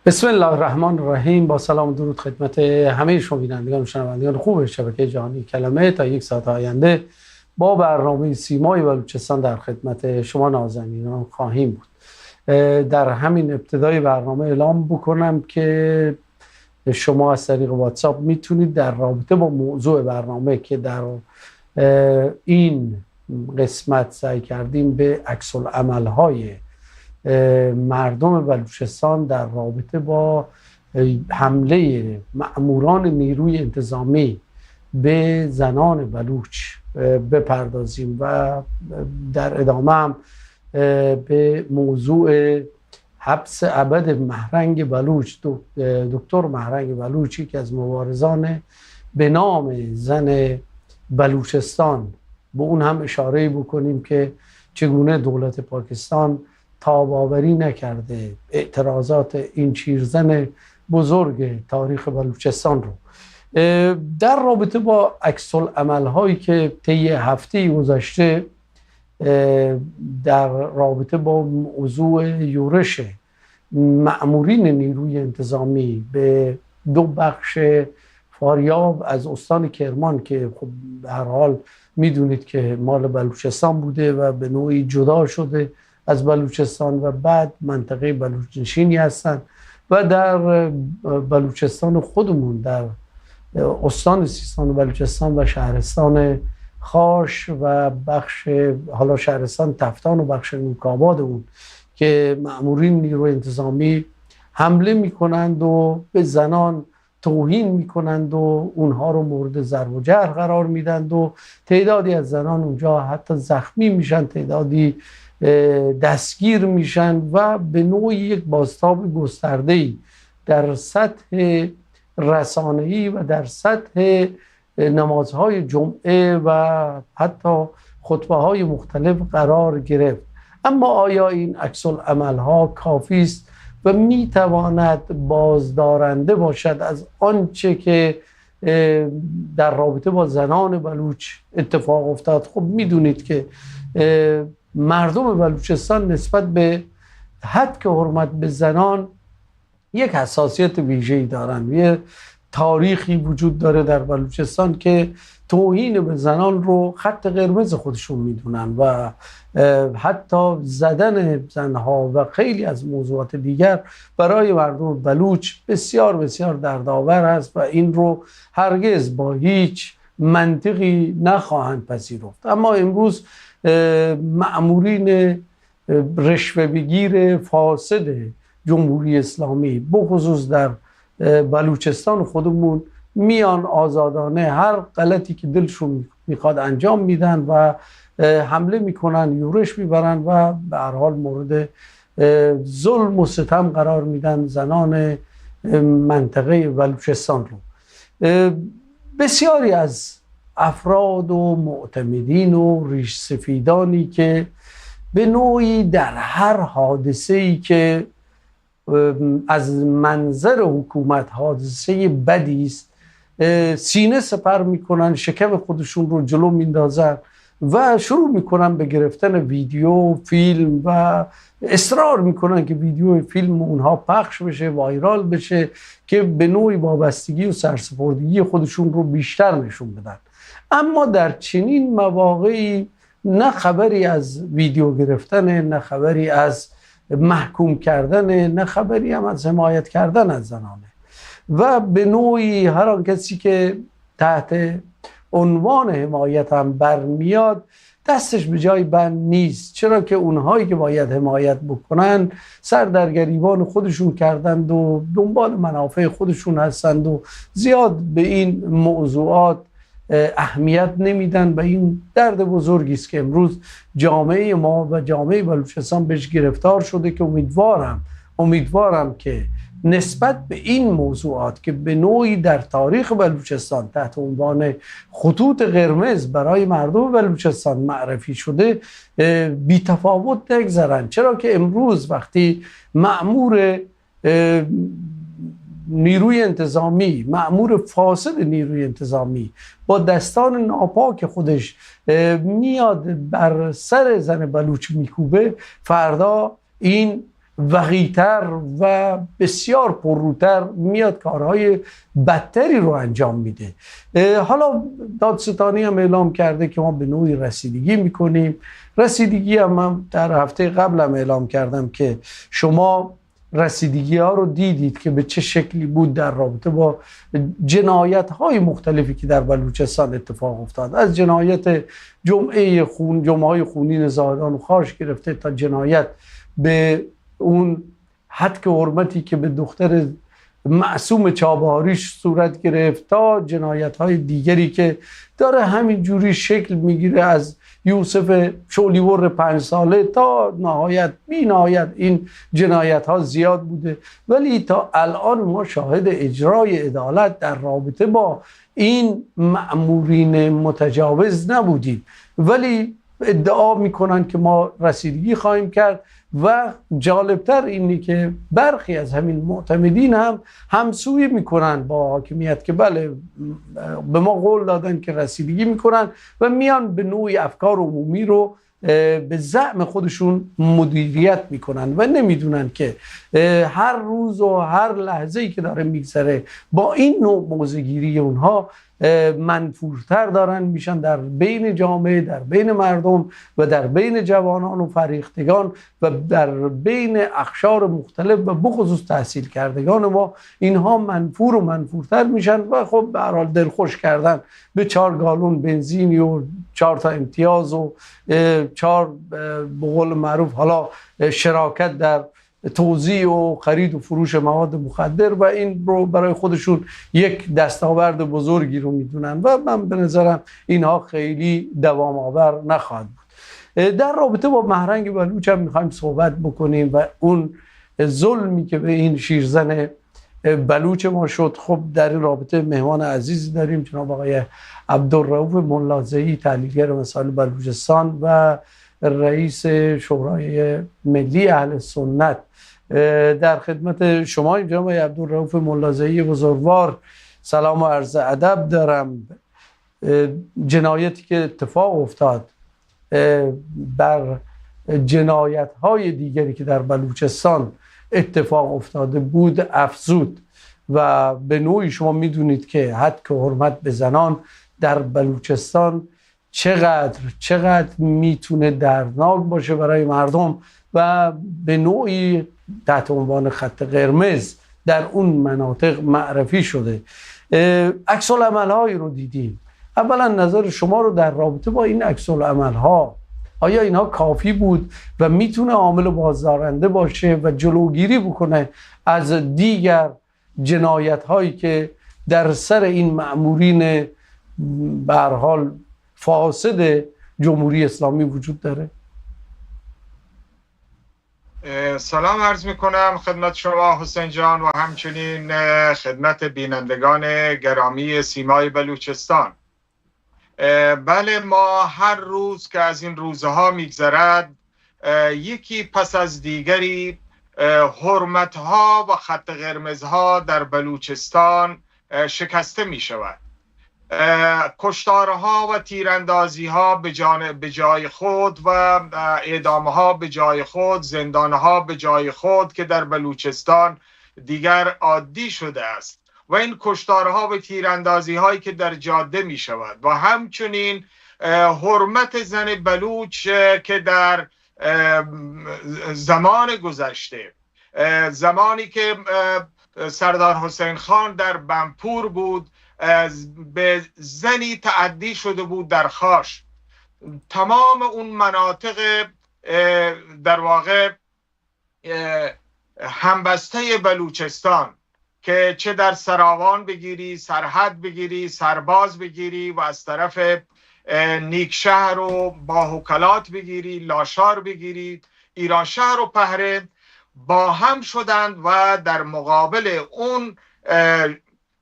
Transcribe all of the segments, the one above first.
بسم الله الرحمن الرحیم. با سلام و درود خدمت همه شما بینندگان و شنوندگان خوب شبکه جهانی کلمه. تا یک ساعت آینده با برنامه سیمای بلوچستان در خدمت شما نازنینان خواهیم بود. در همین ابتدای برنامه اعلام بکنم که شما از طریق واتساپ میتونید در رابطه با موضوع برنامه که در این قسمت سعی کردیم به عکس العمل‌های مردم بلوچستان در رابطه با حمله مأموران نیروی انتظامی به زنان بلوچ بپردازیم و در ادامه هم به موضوع حبس ابد مهرنگ بلوچ، دکتر مهرنگ بلوچی که از مبارزان به نام زن بلوچستان، به اون هم اشاره بکنیم که چگونه دولت پاکستان تاب‌آوری نکرده اعتراضات این چیرزن بزرگ تاریخ بلوچستان رو. در رابطه با عکس العمل‌هایی که طی هفته گذشته در رابطه با موضوع یورش مأمورین نیروی انتظامی به دو بخش فاریاب از استان کرمان که خب به هر حال میدونید که مال بلوچستان بوده و به نوعی جدا شده از بلوچستان و بعد منطقه بلوچنشینی هستند و در بلوچستان خودمون در استان سیستان و بلوچستان و شهرستان خاش و بخش حالا شهرستان تفتان و بخش نوک‌آباد اون که مأمورین نیروی انتظامی حمله میکنند و به زنان توهین میکنند و اونها رو مورد ضرب و جرح قرار میدند و تعدادی از زنان اونجا حتی زخمی میشن، تعدادی دستگیر میشن و به نوعی یک بازتاب گسترده‌ای در سطح رسانه‌ای و در سطح نمازهای جمعه و حتی خطبه‌های مختلف قرار گرفت. اما آیا این عکس العمل‌ها کافی است و میتواند بازدارنده باشد از آنچه که در رابطه با زنان بلوچ اتفاق افتاد؟ خب میدونید که مردم بلوچستان نسبت به حد که حرمت به زنان یک حساسیت ویژه‌ای دارن. یه تاریخی وجود داره در بلوچستان که توهین به زنان رو خط قرمز خودشون میدونن و حتی زدن زنها و خیلی از موضوعات دیگر برای مردم بلوچ بسیار بسیار دردآور است و این رو هرگز با هیچ منطقی نخواهند پذیرفت. اما امروز مأمورین رشوه بگیر فاسد جمهوری اسلامی بخصوص در بلوچستان خودمون میان آزادانه هر غلطی که دلشون میخواد انجام میدن و حمله میکنن، یورش میبرن و به هر حال مورد ظلم و ستم قرار میدن زنان منطقه بلوچستان رو. بسیاری از افراد و معتمدین و ریش سفیدانی که به نوعی در هر حادثه‌ای که از منظر حکومت حادثه بدی است سینه سپر میکنن، شکم خودشون رو جلو میندازن و شروع میکنن به گرفتن ویدیو فیلم و اصرار میکنن که ویدیو فیلم اونها پخش بشه، وایرال بشه که به نوعی وابستگی و سرسپردگی خودشون رو بیشتر نشون بدن. اما در چنین مواقعی نه خبری از ویدیو گرفتن، نه خبری از محکوم کردن، نه خبری هم از حمایت کردن از زنانه و به نوعی هر آن کسی که تحت عنوان حمایت هم برمیاد دستش به جای بند نیست، چرا که اونهایی که باید حمایت بکنن سر در گریبان خودشون کردند و دنبال منافع خودشون هستند و زیاد به این موضوعات اهمیت نمیدن و این درد بزرگی است که امروز جامعه ما و جامعه بلوچستان بهش گرفتار شده که امیدوارم که نسبت به این موضوعات که به نوعی در تاریخ بلوچستان تحت عنوان خطوط قرمز برای مردم بلوچستان معرفی شده بی تفاوت نگذرن. چرا که امروز وقتی مأمور نیروی انتظامی، مأمور فاسد نیروی انتظامی با دستان ناپاک خودش میاد بر سر زن بلوچ میکوبه، فردا این وقیتر و بسیار پرروتر میاد کارهای بدتری رو انجام میده. حالا دادستانی هم اعلام کرده که ما به نوعی رسیدگی میکنیم. رسیدگی هم در هفته قبلم اعلام کردم که شما رسیدگی ها رو دیدید که به چه شکلی بود در رابطه با جنایت های مختلفی که در بلوچستان اتفاق افتاد، از جنایت جمعه های خونین زاهدان و خارش گرفته تا جنایت به اون حد حرمتی که به دختر معصوم چابهاریش صورت گرفت تا جنایت های دیگری که داره همین جوری شکل میگیره، از یوسف شولیور 5 ساله تا نهایت بی نهایت این جنایت ها زیاد بوده. ولی تا الان ما شاهد اجرای عدالت در رابطه با این مأمورین متجاوز نبودیم، ولی ادعا میکنن که ما رسیدگی خواهیم کرد. و جالبتر اینی که برخی از همین معتمدین هم همسویی میکنن با حاکمیت که بله به ما قول دادن که رسیدگی میکنن و میان به نوعی افکار عمومی رو به زعم خودشون مدیریت میکنن و نمیدونن که هر روز و هر لحظه‌ای که داره میگذره با این نوع موضع‌گیری اونها منفورتر دارن میشن در بین جامعه، در بین مردم و در بین جوانان و فریختگان و در بین اقشار مختلف و بخصوص تحصیل کردگان ما. اینها منفور و منفورتر میشن و خب به هر حال دلخوش کردن به 4 گالون بنزینی و 4 تا امتیاز و 4 به قول معروف حالا شراکت در توزیع و خرید و فروش مواد مخدر و این رو برای خودشون یک دستاورد بزرگی رو میدونن و من به نظرم اینها خیلی دوام آور نخواهد بود. در رابطه با محرنگ بلوچ هم میخوایم صحبت بکنیم و اون ظلمی که به این شیرزن بلوچ ما شد. خب در این رابطه مهمان عزیزی داریم، جناب آقای عبدالرؤوف ملازعی، تحلیلگر مسائل بلوچستان و رئیس شورای ملی اهل سنت. در خدمت شما جناب آقای عبدالرؤوف ملازعی بزرگوار سلام و عرض ادب دارم. جنایتی که اتفاق افتاد بر جنایت های دیگری که در بلوچستان اتفاق افتاده بود افزود و به نوعی شما میدونید که حد که حرمت به زنان در بلوچستان چقدر میتونه دردناک باشه برای مردم و به نوعی تحت عنوان خط قرمز در اون مناطق معرفی شده. عکس العمل‌هایی رو دیدیم. اولا نظر شما رو در رابطه با این عکس العمل‌ها، آیا اینها کافی بود و میتونه عامل بازدارنده باشه و جلوگیری بکنه از دیگر جنایت هایی که در سر این مأمورین به هر حال فاسد جمهوری اسلامی وجود داره؟ سلام عرض میکنم خدمت شما حسین جان و همچنین خدمت بینندگان گرامی سیمای بلوچستان. بله، ما هر روز که از این روزها میگذرد یکی پس از دیگری حرمتها و خط قرمزها در بلوچستان شکسته می شود. کشتارها و تیراندازیها به جای خود و اعدامها به جای خود، زندانها به جای خود که در بلوچستان دیگر عادی شده است و این کشتارها و تیراندازی هایی که در جاده می شود و همچنین حرمت زن بلوچ که در زمان گذشته، زمانی که سردار حسین خان در بنپور بود، به زنی تعدی شده بود در خاش. تمام اون مناطق در واقع همبسته بلوچستان که چه در سراوان بگیری، سرحد بگیری، سرباز بگیری و از طرف نیکشهر و باهوکلات بگیری، لاشار بگیری، ایران شهر و پهره با هم شدند و در مقابل اون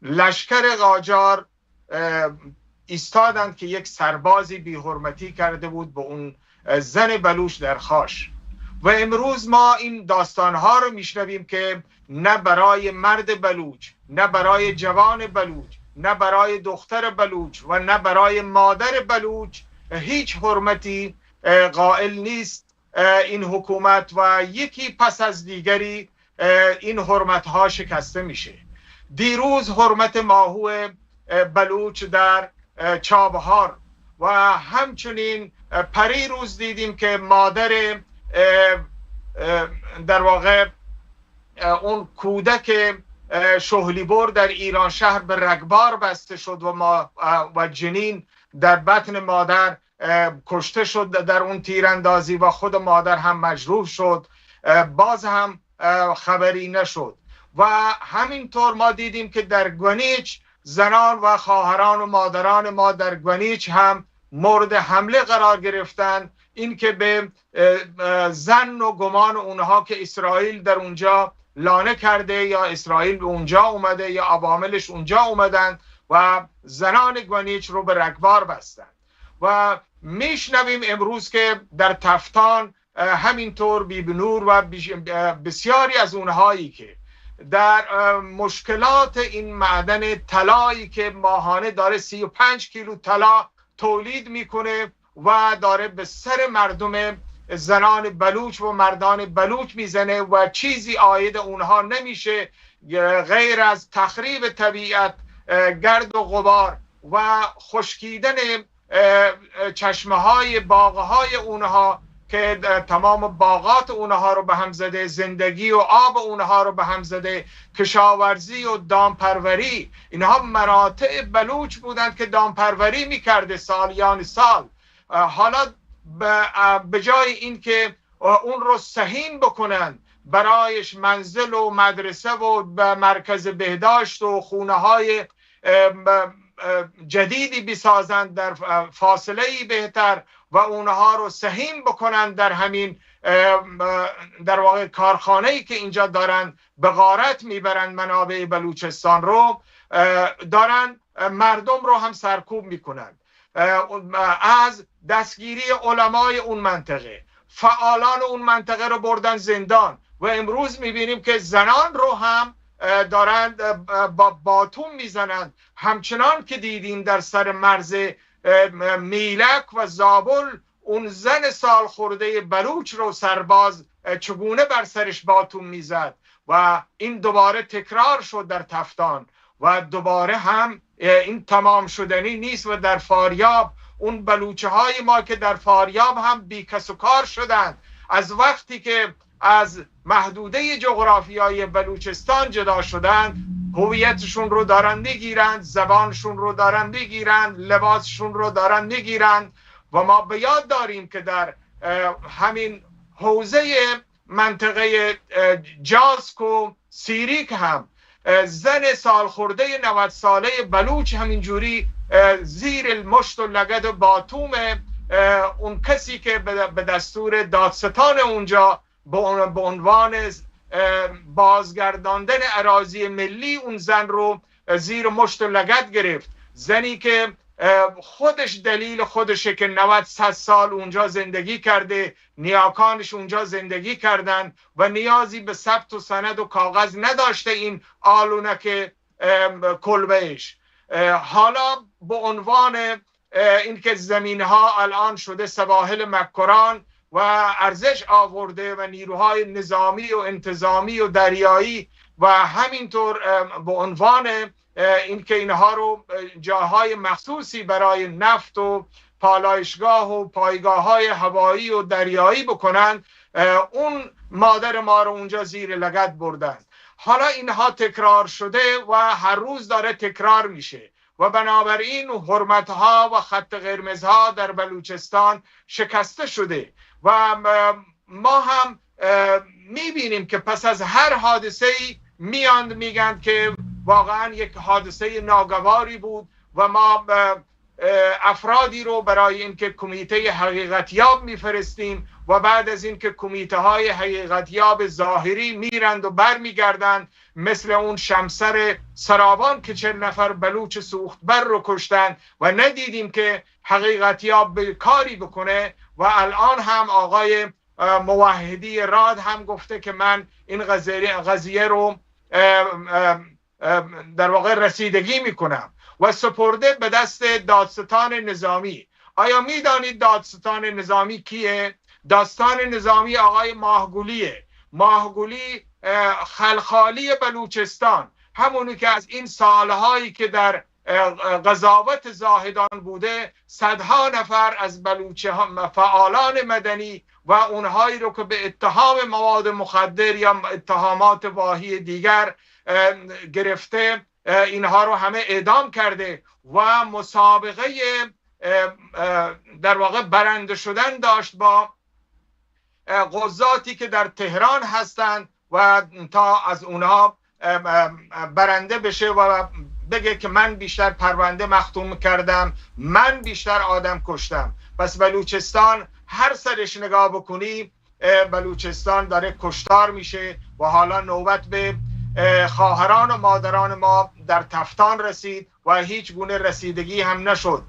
لشکر قاجار ایستادند که یک سربازی بی حرمتی کرده بود به اون زن بلوچ در خاش. و امروز ما این داستانها رو میشنویم که نه برای مرد بلوچ، نه برای جوان بلوچ، نه برای دختر بلوچ و نه برای مادر بلوچ هیچ حرمتی قائل نیست این حکومت و یکی پس از دیگری این حرمت ها شکسته میشه. دیروز حرمت ماهو بلوچ در چابهار و همچنین پریروز دیدیم که مادر در واقع اون کودک شهلیبر در ایران شهر به رگبار بسته شد و جنین در بطن مادر کشته شد در اون تیراندازی و خود مادر هم مجروح شد، باز هم خبری نشد. و همینطور ما دیدیم که در گونیچ زنان و خواهران و مادران ما در گونیچ هم مورد حمله قرار گرفتن، این که به ظن و گمان اونها که اسرائیل در اونجا لانه کرده یا اسرائیل به اونجا اومده یا عواملش اونجا اومدن و زنان گونیچ رو به رگبار بستن. و میشنویم امروز که در تفتان همینطور بیبنور و بسیاری از اونهایی که در مشکلات این معدن طلایی که ماهانه داره 35 کیلو طلا تولید میکنه و داره به سر مردم زنان بلوچ و مردان بلوچ میزنه و چیزی عاید اونها نمیشه غیر از تخریب طبیعت، گرد و غبار و خشکیدن چشمه های باغ های اونها که تمام باغات اونها رو به هم زده، زندگی و آب اونها رو به هم زده، کشاورزی و دامپروری. اینها مراتع بلوچ بودند که دامپروری میکرده سالیان سال. حالا به جای این که اون رو سهیم بکنن، برایش منزل و مدرسه و مرکز بهداشت و خونه های جدیدی بسازند در فاصله‌ای بهتر و اونها رو سهیم بکنن در همین در واقع کارخانه‌ای که اینجا دارن به غارت میبرن منابع بلوچستان رو، دارن مردم رو هم سرکوب میکنن. از دستگیری علمای اون منطقه، فعالان اون منطقه رو بردن زندان و امروز میبینیم که زنان رو هم دارند با باتون میزنند، همچنان که دیدیم در سر مرز میلک و زابل اون زن سال خورده بلوچ رو سرباز چگونه بر سرش باتون میزد و این دوباره تکرار شد در تفتان و دوباره هم این تمام شدنی نیست. و در فاریاب اون بلوچه های ما که در فاریاب هم بی کس و کار شدند، از وقتی که از محدوده جغرافیایی بلوچستان جدا شدند هویتشون رو دارن میگیرند، زبانشون رو دارن میگیرند، لباسشون رو دارن میگیرند. و ما به یاد داریم که در همین حوزه منطقه جاسک و سیریک هم زن سال خورده 90 ساله بلوچ همینجوری زیر المشت و لگد و باتوم اون کسی که به دستور دادستان اونجا به عنوان بازگرداندن اراضی ملی اون زن رو زیر مشت و لگد گرفت. زنی که خودش دلیل خودشه که 90-100 سال اونجا زندگی کرده، نیاکانش اونجا زندگی کردن و نیازی به ثبت و سند و کاغذ نداشته این آلونک کلبهش. حالا به عنوان اینکه زمین ها الان شده سواحل مکران و ارزش آورده و نیروهای نظامی و انتظامی و دریایی و همینطور به عنوان اینکه اینها رو جاهای مخصوصی برای نفت و پالایشگاه و پایگاه های هوایی و دریایی بکنن، اون مادر ما رو اونجا زیر لگد بردن. حالا اینها تکرار شده و هر روز داره تکرار میشه و بنابراین حرمتها و خط قرمزها در بلوچستان شکسته شده و ما هم میبینیم که پس از هر حادثه‌ای میگن که واقعا یک حادثه ناگواری بود و ما افرادی رو برای اینکه کمیته حقیقتیاب میفرستیم و بعد از اینکه کمیته های حقیقتیاب ظاهری میرند و برمیگردند، مثل اون شمسر سرابان که 40 نفر بلوچ سوختبر رو کشتن و ندیدیم که حقیقتیاب کاری بکنه. و الان هم آقای موحدی راد هم گفته که من این قضیه رو در واقع رسیدگی میکنم و سپرده به دست دادستان نظامی. آیا میدانید دادستان نظامی کیه؟ داستان نظامی آقای ماهگولیه. ماهگولی خلخالی بلوچستان، همونی که از این سالهایی که در قضاوت زاهدان بوده صدها نفر از فعالان مدنی و اونهایی رو که به اتهام مواد مخدر یا اتهامات واهی دیگر گرفته، اینها رو همه اعدام کرده و مسابقه در واقع برنده شدن داشت با قضاتی که در تهران هستند و تا از اونها برنده بشه و بگه که من بیشتر پرونده مختوم کردم، من بیشتر آدم کشتم. پس بلوچستان هر سرش نگاه بکنی بلوچستان داره کشتار میشه و حالا نوبت به خواهران و مادران ما در تفتان رسید و هیچ گونه رسیدگی هم نشد.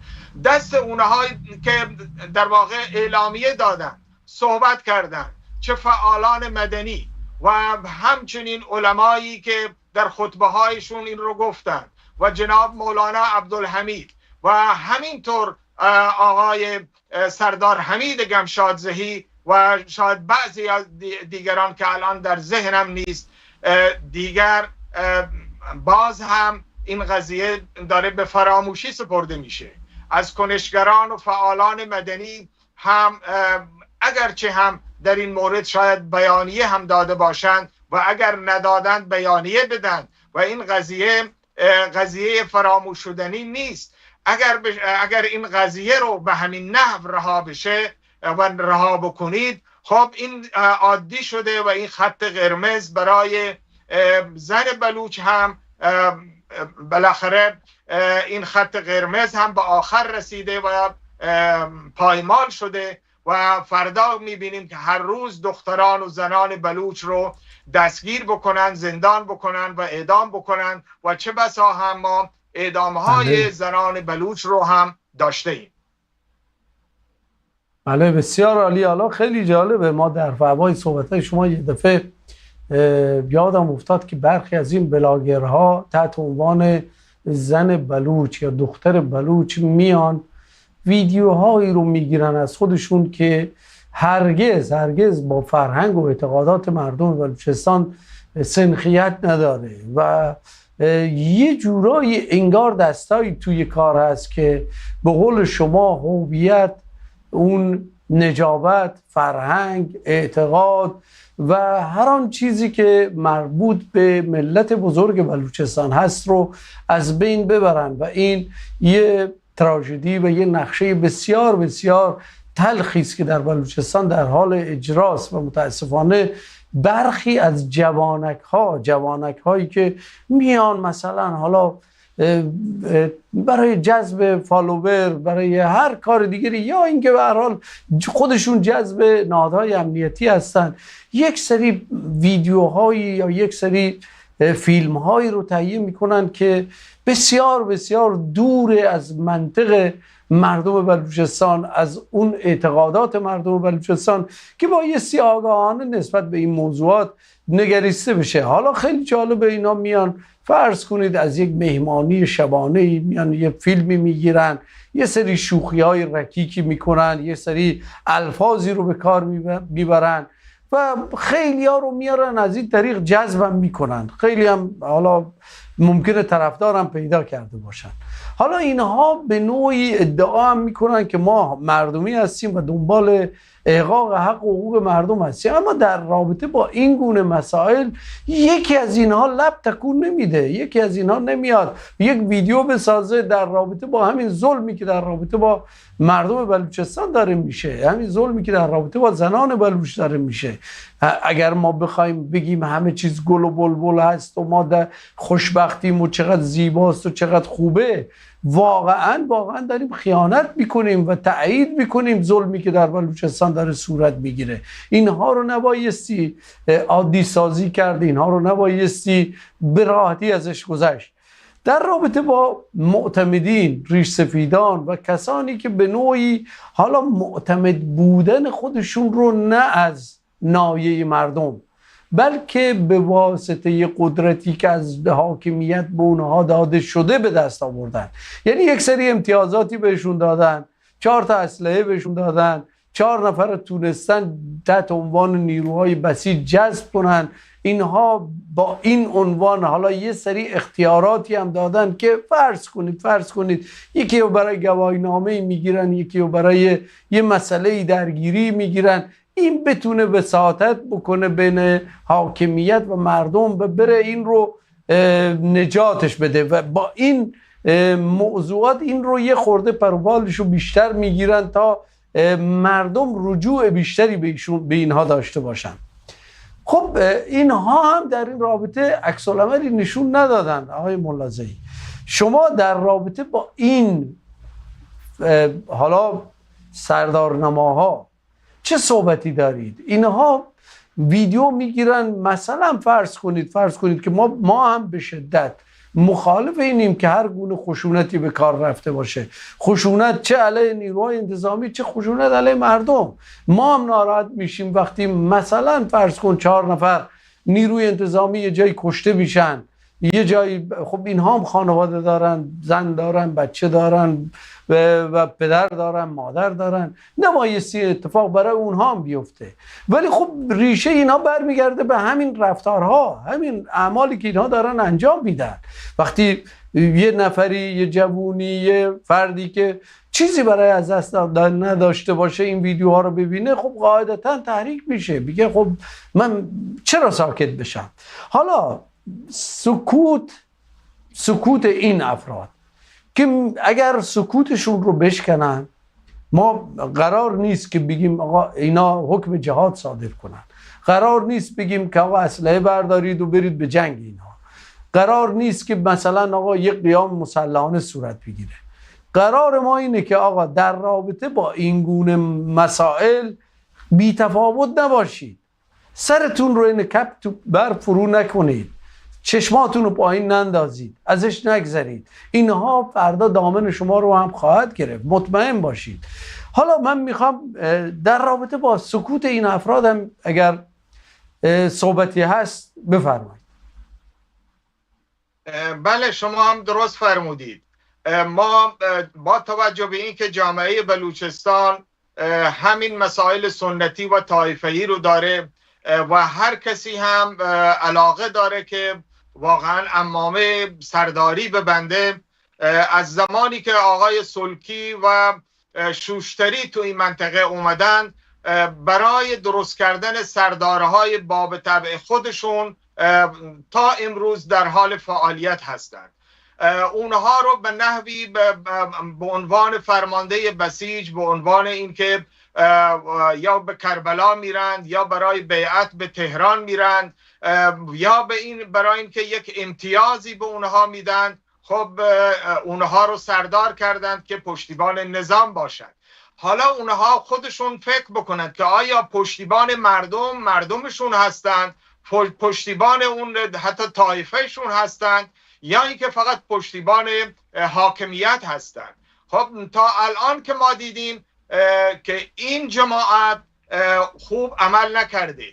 دست اونهایی که در واقع اعلامیه دادن، صحبت کردن، چه فعالان مدنی و همچنین علمایی که در خطبه هایشون این رو گفتن و جناب مولانا عبدالحمید و همینطور آقای سردار حمید گمشادزهی و شاید بعضی از دیگران که الان در ذهنم نیست، دیگر باز هم این قضیه داره به فراموشی سپرده میشه. از کنشگران و فعالان مدنی هم اگرچه هم در این مورد شاید بیانیه هم داده باشند و اگر ندادند بیانیه بدن و این قضیه فراموش شدنی نیست. اگر این قضیه رو به همین نحو رها بشه و رها بکنید، خب این عادی شده و این خط قرمز برای زن بلوچ هم بالاخره این خط قرمز هم به آخر رسیده و پایمال شده و فردا میبینیم که هر روز دختران و زنان بلوچ رو دستگیر بکنن، زندان بکنن و اعدام بکنن و چه بسا هم ما اعدامهای زنان بلوچ رو هم داشته ایم. بله بسیار عالی. حالا خیلی جالبه، ما در فوای صحبت‌های شما یه دفعه یادم افتاد که برخی از این بلاگرها تحت عنوان زن بلوچ یا دختر بلوچ میان ویدیوهایی رو میگیرن از خودشون که هرگز با فرهنگ و اعتقادات مردم بلوچستان سنخیت نداره و یه جورایی انگار دستایی توی کار هست که به قول شما هویت، اون نجابت، فرهنگ، اعتقاد و هر آن چیزی که مربوط به ملت بزرگ بلوچستان هست رو از بین ببرن و این یه تراژدی و یه نقشه بسیار بسیار تلخی است که در بلوچستان در حال اجراست و متاسفانه برخی از جوانک هایی که میان مثلا حالا برای جذب فالوور، برای هر کار دیگری، یا اینکه به هر حال خودشون جذب نهادهای امنیتی هستن، یک سری ویدیوهایی یا یک سری فیلمهایی رو تهیه میکنن که بسیار بسیار دور از منطق مردم بلوچستان، از اون اعتقادات مردم بلوچستان که بایستی آگاهانه نسبت به این موضوعات نگریسته بشه. حالا خیلی جالبه اینا میان، فرض کنید از یک مهمانی شبانه میان یه فیلمی میگیرن، یه سری شوخی‌های رکیکی میکنن، یه سری الفاظی رو به کار میبرن و خیلی ها رو میارن از این طریق جذبم میکنن. خیلی هم حالا ممکنه طرفدارم پیدا کرده باشن. حالا اینها به نوعی ادعا هم میکنن که ما مردمی هستیم و دنبال احقاق حق و حقوق مردم هستیم، اما در رابطه با این گونه مسائل یکی از اینها لب تکون نمیده، یکی از اینها نمیاد یک ویدیو بسازه در رابطه با همین ظلمی که در رابطه با مردم بلوچستان داره میشه، همین ظلمی که در رابطه با زنان بلوچ داره میشه. اگر ما بخوایم بگیم همه چیز گل و بلبل هست و ما در خوشبختیم و چقدر زیباست و چقدر خوبه، واقعا داریم خیانت میکنیم و تایید میکنیم ظلمی که در بلوچستان داره صورت میگیره. اینها رو نبایستی عادی سازی کرد، اینها رو نبایستی به راحتی ازش گذشت. در رابطه با معتمدین، ریش سفیدان و کسانی که به نوعی حالا معتمد بودن خودشون رو نه از نایه مردم بلکه به واسطه قدرتی که از حاکمیت به اونها داده شده به دست آوردن، یعنی یک سری امتیازاتی بهشون دادن، 4 تا اسلحه بهشون دادن، 4 نفر تونستن تحت عنوان نیروهای بسیج جذب کنن. اینها با این عنوان حالا یه سری اختیاراتی هم دادن که فرض کنید یکی رو برای گواهینامه میگیرن، یکی رو برای یه مسئله درگیری میگیرن، این بتونه وساطت بکنه بین حاکمیت و مردم و بره این رو نجاتش بده و با این موضوعات این رو یه خورده پروبالش رو بیشتر میگیرن تا مردم رجوع بیشتری به اینها داشته باشن. خب اینها هم در این رابطه عکس العملی نشون ندادن. آقای ملاذی، شما در رابطه با این حالا سردارنماها چه صحبتی دارید؟ اینها ویدیو میگیرن، مثلا فرض کنید که ما هم به شدت مخالف اینیم که هر گونه خشونتی به کار رفته باشه، خشونت چه علیه نیروهای انتظامی چه خشونت علیه مردم. ما هم ناراحت میشیم وقتی مثلا فرض کن 4 نفر نیروی انتظامی یه جایی کشته میشن، یه جایی. خب اینها هم خانواده دارن، زن دارن، بچه دارن و پدر دارن، مادر دارن، نمایستی اتفاق برای اونها هم بیفته. ولی خب ریشه اینها برمیگرده به همین رفتارها، همین اعمالی که اینها دارن انجام میدن. وقتی یه نفری، یه جوونی، یه فردی که چیزی برای از دست نداشته باشه این ویدیوها رو ببینه، خب قاعدتا تحریک میشه، میگه خب من چرا ساکت بشم؟ حالا سکوت این افراد که اگر سکوتشون رو بشکنن، ما قرار نیست که بگیم آقا اینا حکم جهاد صادر کنن، قرار نیست بگیم که آقا اسلحه بردارید و برید به جنگ اینها، قرار نیست که مثلا آقا یک قیام مسلحانه صورت بگیره. قرار ما اینه که آقا در رابطه با این گونه مسائل بی تفاوت نباشید، سرتون رو این کپ تو بر فرو نکنید، چشماتون رو پایین نندازید، ازش نگذرید. اینها فردا دامن شما رو هم خواهد گرفت، مطمئن باشید. حالا من میخوام در رابطه با سکوت این افراد هم اگر صحبتی هست بفرمایید. بله، شما هم درست فرمودید. ما با توجه به اینکه جامعه بلوچستان همین مسائل سنتی و طایفه‌ای رو داره و هر کسی هم علاقه داره که واقعا عمامه سرداری ببنده، از زمانی که آقای سلکی و شوشتری تو این منطقه اومدن برای درست کردن سردارهای باب طبع خودشون تا امروز در حال فعالیت هستند. اونها رو به نحوی به عنوان فرمانده بسیج، به عنوان اینکه یا به کربلا میرند یا برای بیعت به تهران میرند یا برای اینکه یک امتیازی به اونها میدن، خب اونها رو سردار کردند که پشتیبان نظام باشند. حالا اونها خودشون فکر بکنند که آیا پشتیبان مردمشون هستند، پشتیبان اون حتی طایفهشون هستند، یا اینکه فقط پشتیبان حاکمیت هستند. خب تا الان که ما دیدیم که این جماعت خوب عمل نکرده،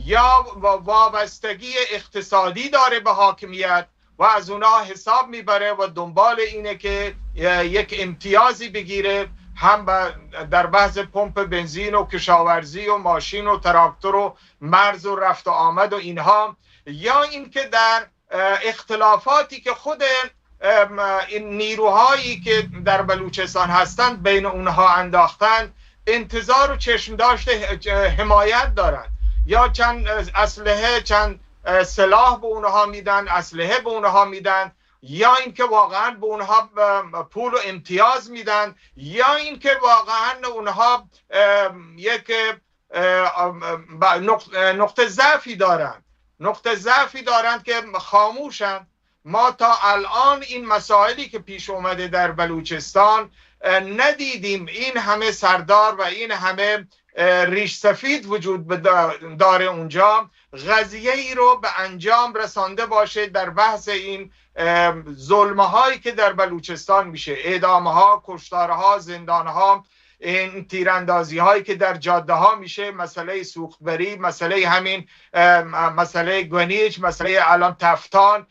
یا وابستگی اقتصادی داره به حاکمیت و از اونها حساب میبره و دنبال اینه که یک امتیازی بگیره، هم در بحث پمپ بنزین و کشاورزی و ماشین و تراکتور و مرز و رفت و آمد و اینها، یا اینکه در اختلافاتی که خود این نیروهایی که در بلوچستان هستند بین اونها انداختن انتظار و چشم داشته حمایت دارند، یا چند اسلحه چند سلاح به اونها میدن، اسلحه به اونها میدن، یا اینکه واقعا به اونها پول و امتیاز میدن، یا اینکه واقعا اونها یک نقطه ضعفی دارند که خاموشند. ما تا الان این مسائلی که پیش اومده در بلوچستان ندیدیم این همه سردار و این همه ریش سفید وجود داره اونجا قضیه ای رو به انجام رسانده باشه در بحث این ظلمه هایی که در بلوچستان میشه، اعدام ها، کشتار ها، زندان ها، این تیراندازی هایی که در جاده ها میشه، مسئله سوختبری، مسئله همین مسئله گونیج، مسئله الان تفتان،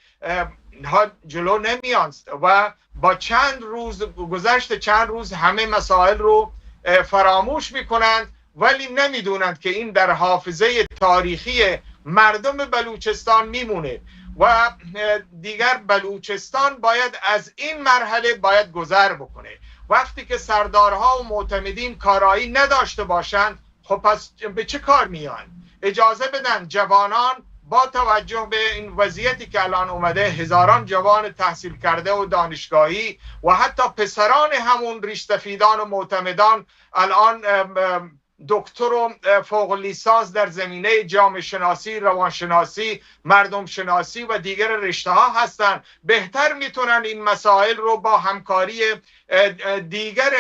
اینها جلو نمیان و با چند روز همه مسائل رو فراموش میکنند ولی نمیدونند که این در حافظه تاریخی مردم بلوچستان میمونه و دیگر بلوچستان باید از این مرحله باید گذر بکنه. وقتی که سردارها و معتمدین کارایی نداشته باشند، خب پس به چه کار میان؟ اجازه بدن جوانان با توجه به این وضعیتی که الان اومده، هزاران جوان تحصیل کرده و دانشگاهی و حتی پسران همون ریشسفیدان و معتمدان الان دکتر و فوق لیسانس در زمینه جامعه شناسی، روانشناسی، مردم شناسی و دیگر رشته ها هستن، بهتر میتونن این مسائل رو با همکاری دیگر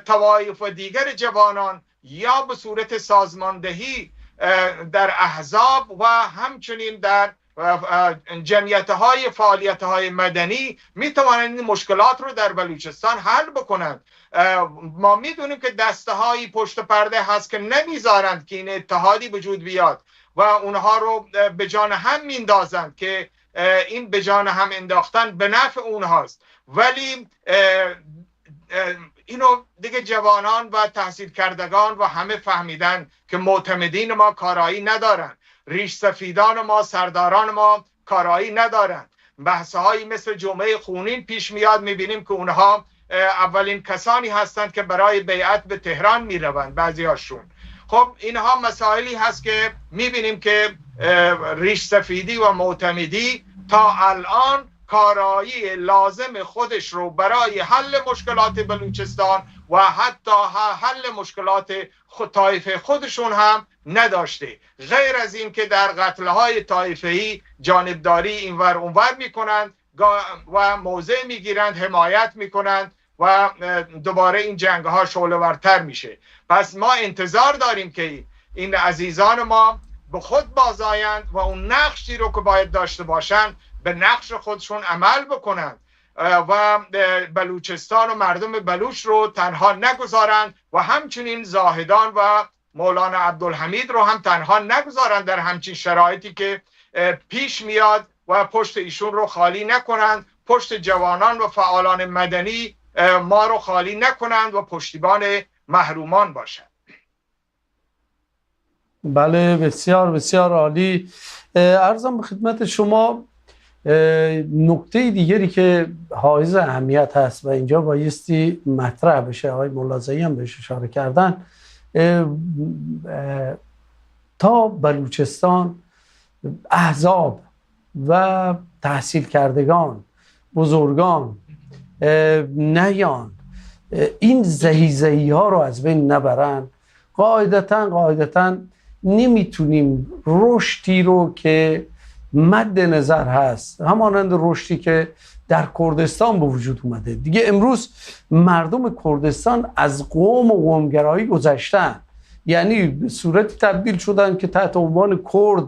طوایف و دیگر جوانان یا به صورت سازماندهی در احزاب و همچنین در جمعیت‌های فعالیت‌های مدنی میتوانند این مشکلات رو در بلوچستان حل بکنند. ما میدونیم که دسته‌های پشت پرده هست که نمیذارند که این اتحادی وجود بیاد و اونها رو به جان هم میندازند که این به جان هم انداختن به نفع اونهاست. ولی اینو دیگه جوانان و تحصیل کردگان و همه فهمیدن که معتمدین ما کارایی ندارن، ریش سفیدان ما، سرداران ما کارایی ندارن. بحث‌هایی مثل جمعه خونین پیش میاد، میبینیم که اونها اولین کسانی هستند که برای بیعت به تهران میروند بعضی هاشون. خب اینها مسائلی هست که میبینیم که ریش سفیدی و معتمدی تا الان کارایی لازم خودش رو برای حل مشکلات بلوچستان و حتی حل مشکلات طایفه خودشون هم نداشته، غیر از این که در قتلهای طایفه‌ای جانبداری اینور اونور میکنند و موضع میگیرند، حمایت میکنند و دوباره این جنگ ها شعله‌ورتر میشه. پس ما انتظار داریم که این عزیزان ما به خود بازآیند و اون نقشی رو که باید داشته باشند به نقش خودشون عمل بکنند و بلوچستان و مردم بلوچ رو تنها نگذارند و همچنین زاهدان و مولانا عبدالحمید رو هم تنها نگذارند در همچین شرایطی که پیش میاد و پشت ایشون رو خالی نکنند، پشت جوانان و فعالان مدنی ما رو خالی نکنند و پشتیبان محرومان باشند. بله، بسیار بسیار عالی. عرضم به خدمت شما نکته دیگری که حائز اهمیت هست و اینجا بایستی مطرح بشه، آقای ملازمی هم بهش اشاره کردن، تا بلوچستان احزاب و تحصیل کردگان، بزرگان نیان این زهی ها رو از بین نبرن، قاعدتا نمیتونیم رشدی رو که مد نظر هست، همانند رشدی که در کردستان به وجود اومده دیگه. امروز مردم کردستان از قوم و قومگرایی گذشتن، یعنی به صورتی تبدیل شدن که تحت عنوان کرد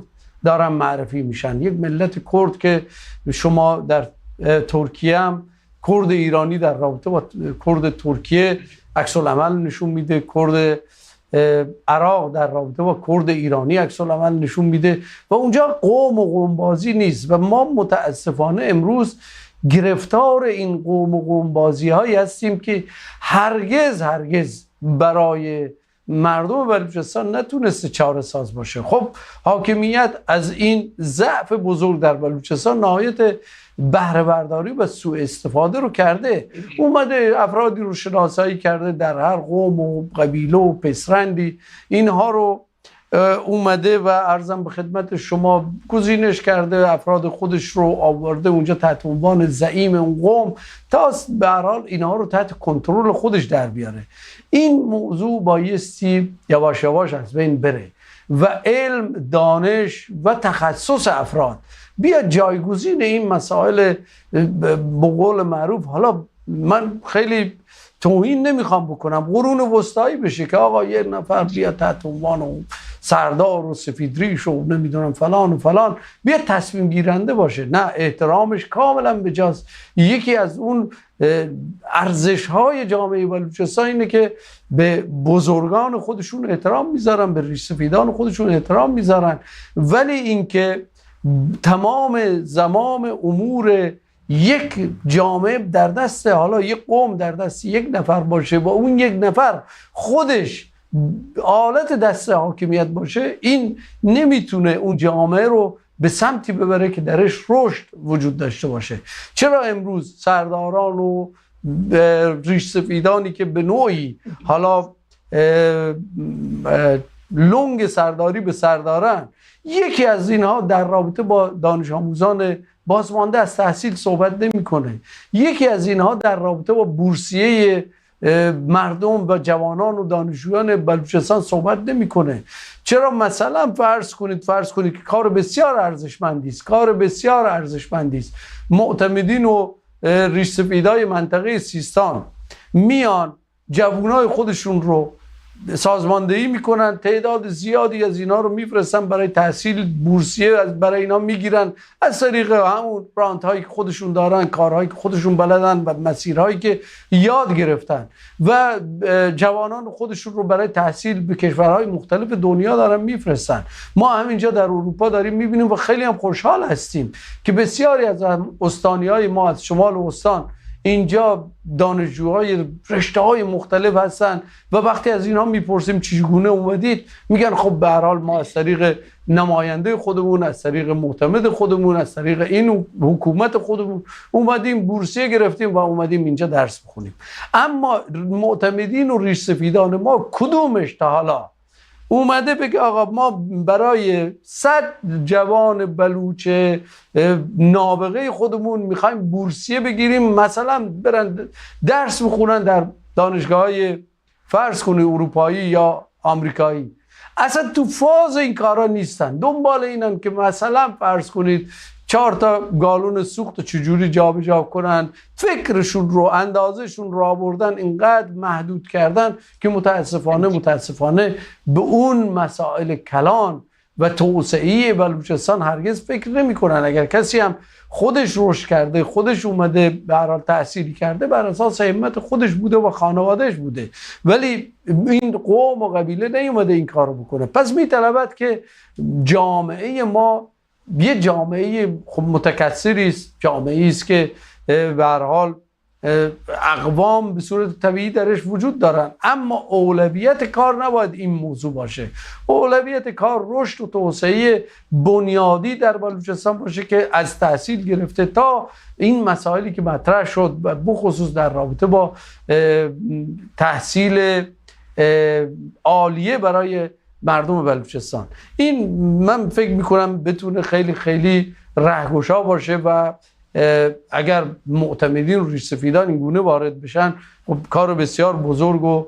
دارن معرفی میشن. یک ملت کرد که شما در ترکیه هم کرد ایرانی در رابطه با کرد ترکیه عکس العمل نشون میده، کرد عراق در رابطه با کرد ایرانی عکس العمل نشون میده و اونجا قوم و قومبازی نیست. و ما متاسفانه امروز گرفتار این قوم و قومبازی هایی هستیم که هرگز برای مردم بلوچستان نتونسته چاره ساز باشه. خب حاکمیت از این ضعف بزرگ در بلوچستان نهایت بهره برداری و سوء استفاده رو کرده، اومده افرادی رو شناسایی کرده در هر قوم و قبیله و پسرندی، اینها رو اومده و عرضم به خدمت شما گزینش کرده، افراد خودش رو آورده اونجا تحت عنوان زعیم اون قوم تا به هر حال اینها رو تحت کنترل خودش در بیاره. این موضوع بایستی یواش یواش از بین بره و علم، دانش و تخصص افراد بیا جایگزین این مسائل به قول معروف، حالا من خیلی توهین نمیخوام بکنم، قرون وسطایی بشه که آقا یه نفر بیا تحت عنوان سردار و سفیدریش و نمیدونم فلان و فلان بیا تصمیم گیرنده باشه. نه، احترامش کاملا بجاست. یکی از اون ارزش های جامعه بلوچستان اینه که به بزرگان خودشون احترام میذارن، به ریش سفیدان خودشون احترام میذارن، ولی اینکه تمام زمام امور یک جامعه در دست، حالا یک قوم در دست یک نفر باشه و اون یک نفر خودش آلت دست حاکمیت باشه، این نمیتونه اون جامعه رو به سمتی ببره که درش رشد وجود داشته باشه. چرا امروز سرداران و ریش سفیدانی که به نوعی حالا لنگ سرداری به سردارن، یکی از اینها در رابطه با دانش آموزان بازمانده از تحصیل صحبت نمیکنه، یکی از اینها در رابطه با بورسیه مردم و جوانان و دانشجویان بلوچستان صحبت نمیکنه. چرا مثلا فرض کنید که کار بسیار ارزشمندی است، معتمدین و ریش سفیدای منطقه سیستان میان جوانای خودشون رو سازماندهی میکنن، تعداد زیادی از اینا رو میفرستن برای تحصیل، بورسیه برای اینا میگیرن از طریق همون برانت هایی که خودشون دارن، کارهایی که خودشون بلدن و مسیرهایی که یاد گرفتن و جوانان خودشون رو برای تحصیل به کشورهای مختلف دنیا دارن میفرستن. ما همینجا در اروپا داریم میبینیم و خیلی هم خوشحال هستیم که بسیاری از استانیای ما از شمال استان اینجا دانشجوهای رشته‌های مختلف هستن و وقتی از اینها میپرسیم چگونه اومدید، میگن خب به هر حال ما از طریق نماینده خودمون، از طریق معتمد خودمون، از طریق این حکومت خودمون اومدیم بورسیه گرفتیم و اومدیم اینجا درس بخونیم. اما معتمدین و ریش سفیدان ما کدومش تا حالا اومده بگه آقا ما برای 100 جوان بلوچ نابغه خودمون میخوایم بورسیه بگیریم، مثلا برن درس بخونن در دانشگاه‌های فرض کنید اروپایی یا آمریکایی؟ اصلا تو فاز این کارا نیستن، دنبال اینن که مثلا فرض کنید 4 تا گالون سوخت چجوری جابجا کنن، فکرشون رو، اندازشون رو آوردن اینقدر محدود کردن که متاسفانه به اون مسائل کلان و توسعه بلوچستان هرگز فکر نمی کنن. اگر کسی هم خودش رشد کرده، خودش اومده به هر حال تحصیلی کرده، بر اساس همت خودش بوده و خانوادهش بوده، ولی این قوم و قبیله نیومده این کارو بکنه. پس میطلبد که جامعه ما یه جامعه متکثری است، جامعه است که به هر حال اقوام به صورت طبیعی درش وجود دارن، اما اولویت کار نباید این موضوع باشه. اولویت کار رشد و توسعه بنیادی در بلوچستان باشه که از تحصیل گرفته تا این مسائلی که مطرح شد، بخصوص در رابطه با تحصیل عالیه برای مردم بلوچستان، این من فکر میکنم بتونه خیلی خیلی رهگشا باشه و اگر معتمدین و ریش سفیدان این گونه وارد بشن، خب کار بسیار بزرگ و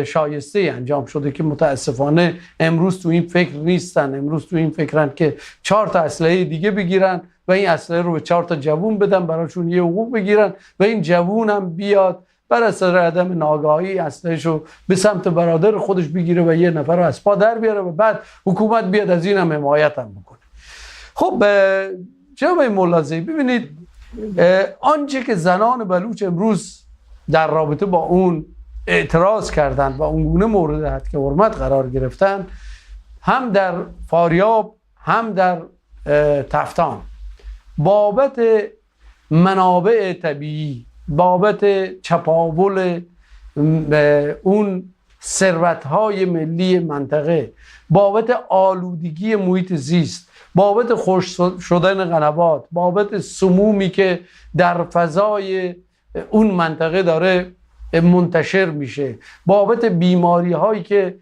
شایسته انجام شده که متاسفانه امروز تو این فکر نیستن. امروز تو این فکرن که 4 تا اسلحه دیگه بگیرن و این اسلحه رو به 4 تا جوون بدن، براشون یه حقوق بگیرن و این جوون هم بیاد بر اثر عدم ناگاهی اسلحه‌شو به سمت برادر خودش بگیره و یه نفر رو از پا در بیاره و بعد حکومت بیاد از این هم حمایت هم بکنه. خب جناب ملاحظه ببینید، آنچه که زنان بلوچ امروز در رابطه با اون اعتراض کردن و اونگونه مورد حد که حرمت قرار گرفتن، هم در فاریاب هم در تفتان، بابت منابع طبیعی، بابت چپاول اون ثروت‌های ملی منطقه، بابت آلودگی محیط زیست، بابت خشک شدن قنوات، بابت سمومی که در فضای اون منطقه داره منتشر میشه، بابت بیماری هایی که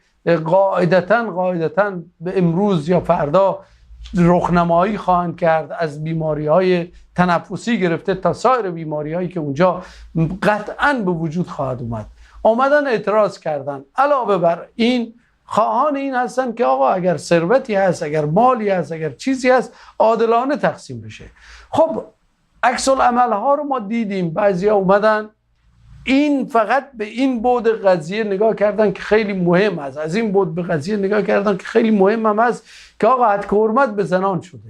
قاعدتاً به امروز یا فردا رخنمایی خواهند کرد، از بیماری های تنفسی گرفته تا سایر بیماری هایی که اونجا قطعاً به وجود خواهد اومد، آمدن اعتراض کردن. علاوه بر این خواهان این هستن که آقا اگر ثروتی هست، اگر مالی هست، اگر چیزی هست، عادلانه تقسیم بشه. خب عکس العمل ها رو ما دیدیم، بعضیا اومدن این فقط به این بعد قضیه نگاه کردن که خیلی مهم است، از این بعد به قضیه نگاه کردن که خیلی مهم هم است که آقا حد حرمت به زنان شده.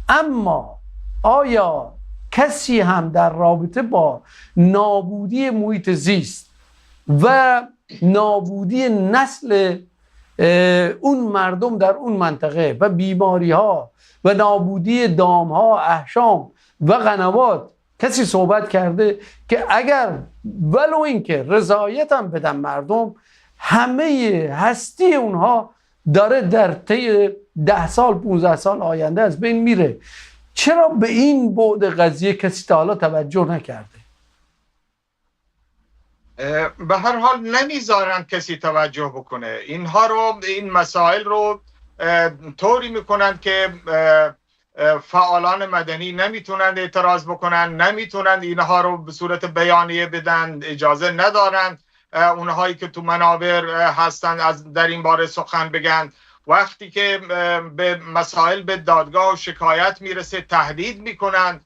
اما آیا کسی هم در رابطه با نابودی محیط زیست و نابودی نسل اون مردم در اون منطقه و بیماری ها و نابودی دام ها، احشام و قنوات کسی صحبت کرده که اگر ولو این که رضایت هم بدن مردم، همه هستی اونها داره در طی 10 سال 15 سال آینده از بین میره. چرا به این بعد قضیه کسی تا حالا توجه نکرده؟ به هر حال نمیذارن کسی توجه بکنه. این مسائل رو طوری میکنن که فعالان مدنی نمیتونن اعتراض بکنن، نمیتونن اینها رو به صورت بیانیه بدن، اجازه ندارن اونهایی که تو منابر هستن از در این باره سخن بگن. وقتی که به مسائل به دادگاه و شکایت میرسه تهدید میکنن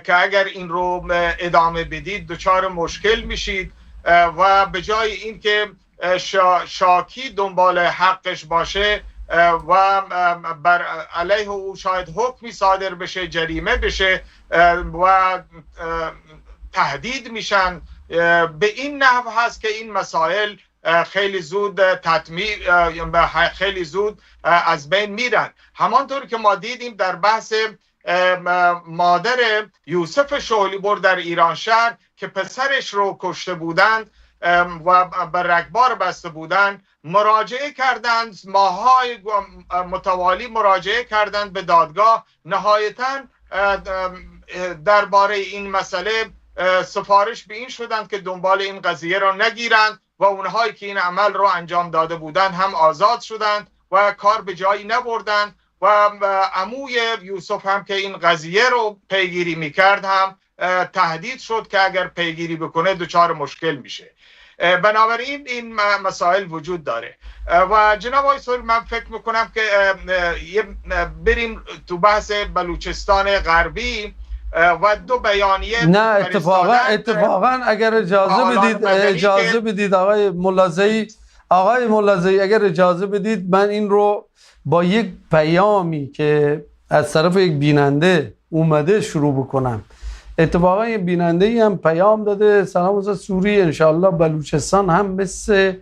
که اگر این رو ادامه بدید دچار مشکل میشید و به جای اینکه شاکی دنبال حقش باشه و بر علیه او شاید حکمی صادر بشه، جریمه بشه و تهدید میشن، به این نحو هست که این مسائل خیلی زود خیلی زود از بین میرن. همانطور که ما دیدیم در بحث مادر یوسف شغلی‌پور در ایرانشهر که پسرش رو کشته بودند و به رگبار بسته بودند، مراجعه کردند، ماه‌های متوالی مراجعه کردند به دادگاه. نهایتاً درباره این مسئله سفارش به این شدند که دنبال این قضیه را نگیرند و اونهایی که این عمل رو انجام داده بودند هم آزاد شدند و کار به جایی نبردند و عموی یوسف هم که این قضیه رو پیگیری میکرد هم تهدید شد که اگر پیگیری بکنه دچار مشکل میشه. بنابراین این مسائل وجود داره و جناب آقای سهیل من فکر میکنم که بریم تو بحث بلوچستان غربی و دو بیانیه. نه اتفاقا اگر اجازه بدید آقای ملازی اگر اجازه بدید من این رو با یک پیامی که از طرف یک بیننده اومده شروع بکنم. اتفاقا یه بیننده ای هم پیام داده: سلام از سوری، انشاءالله بلوچستان هم مثل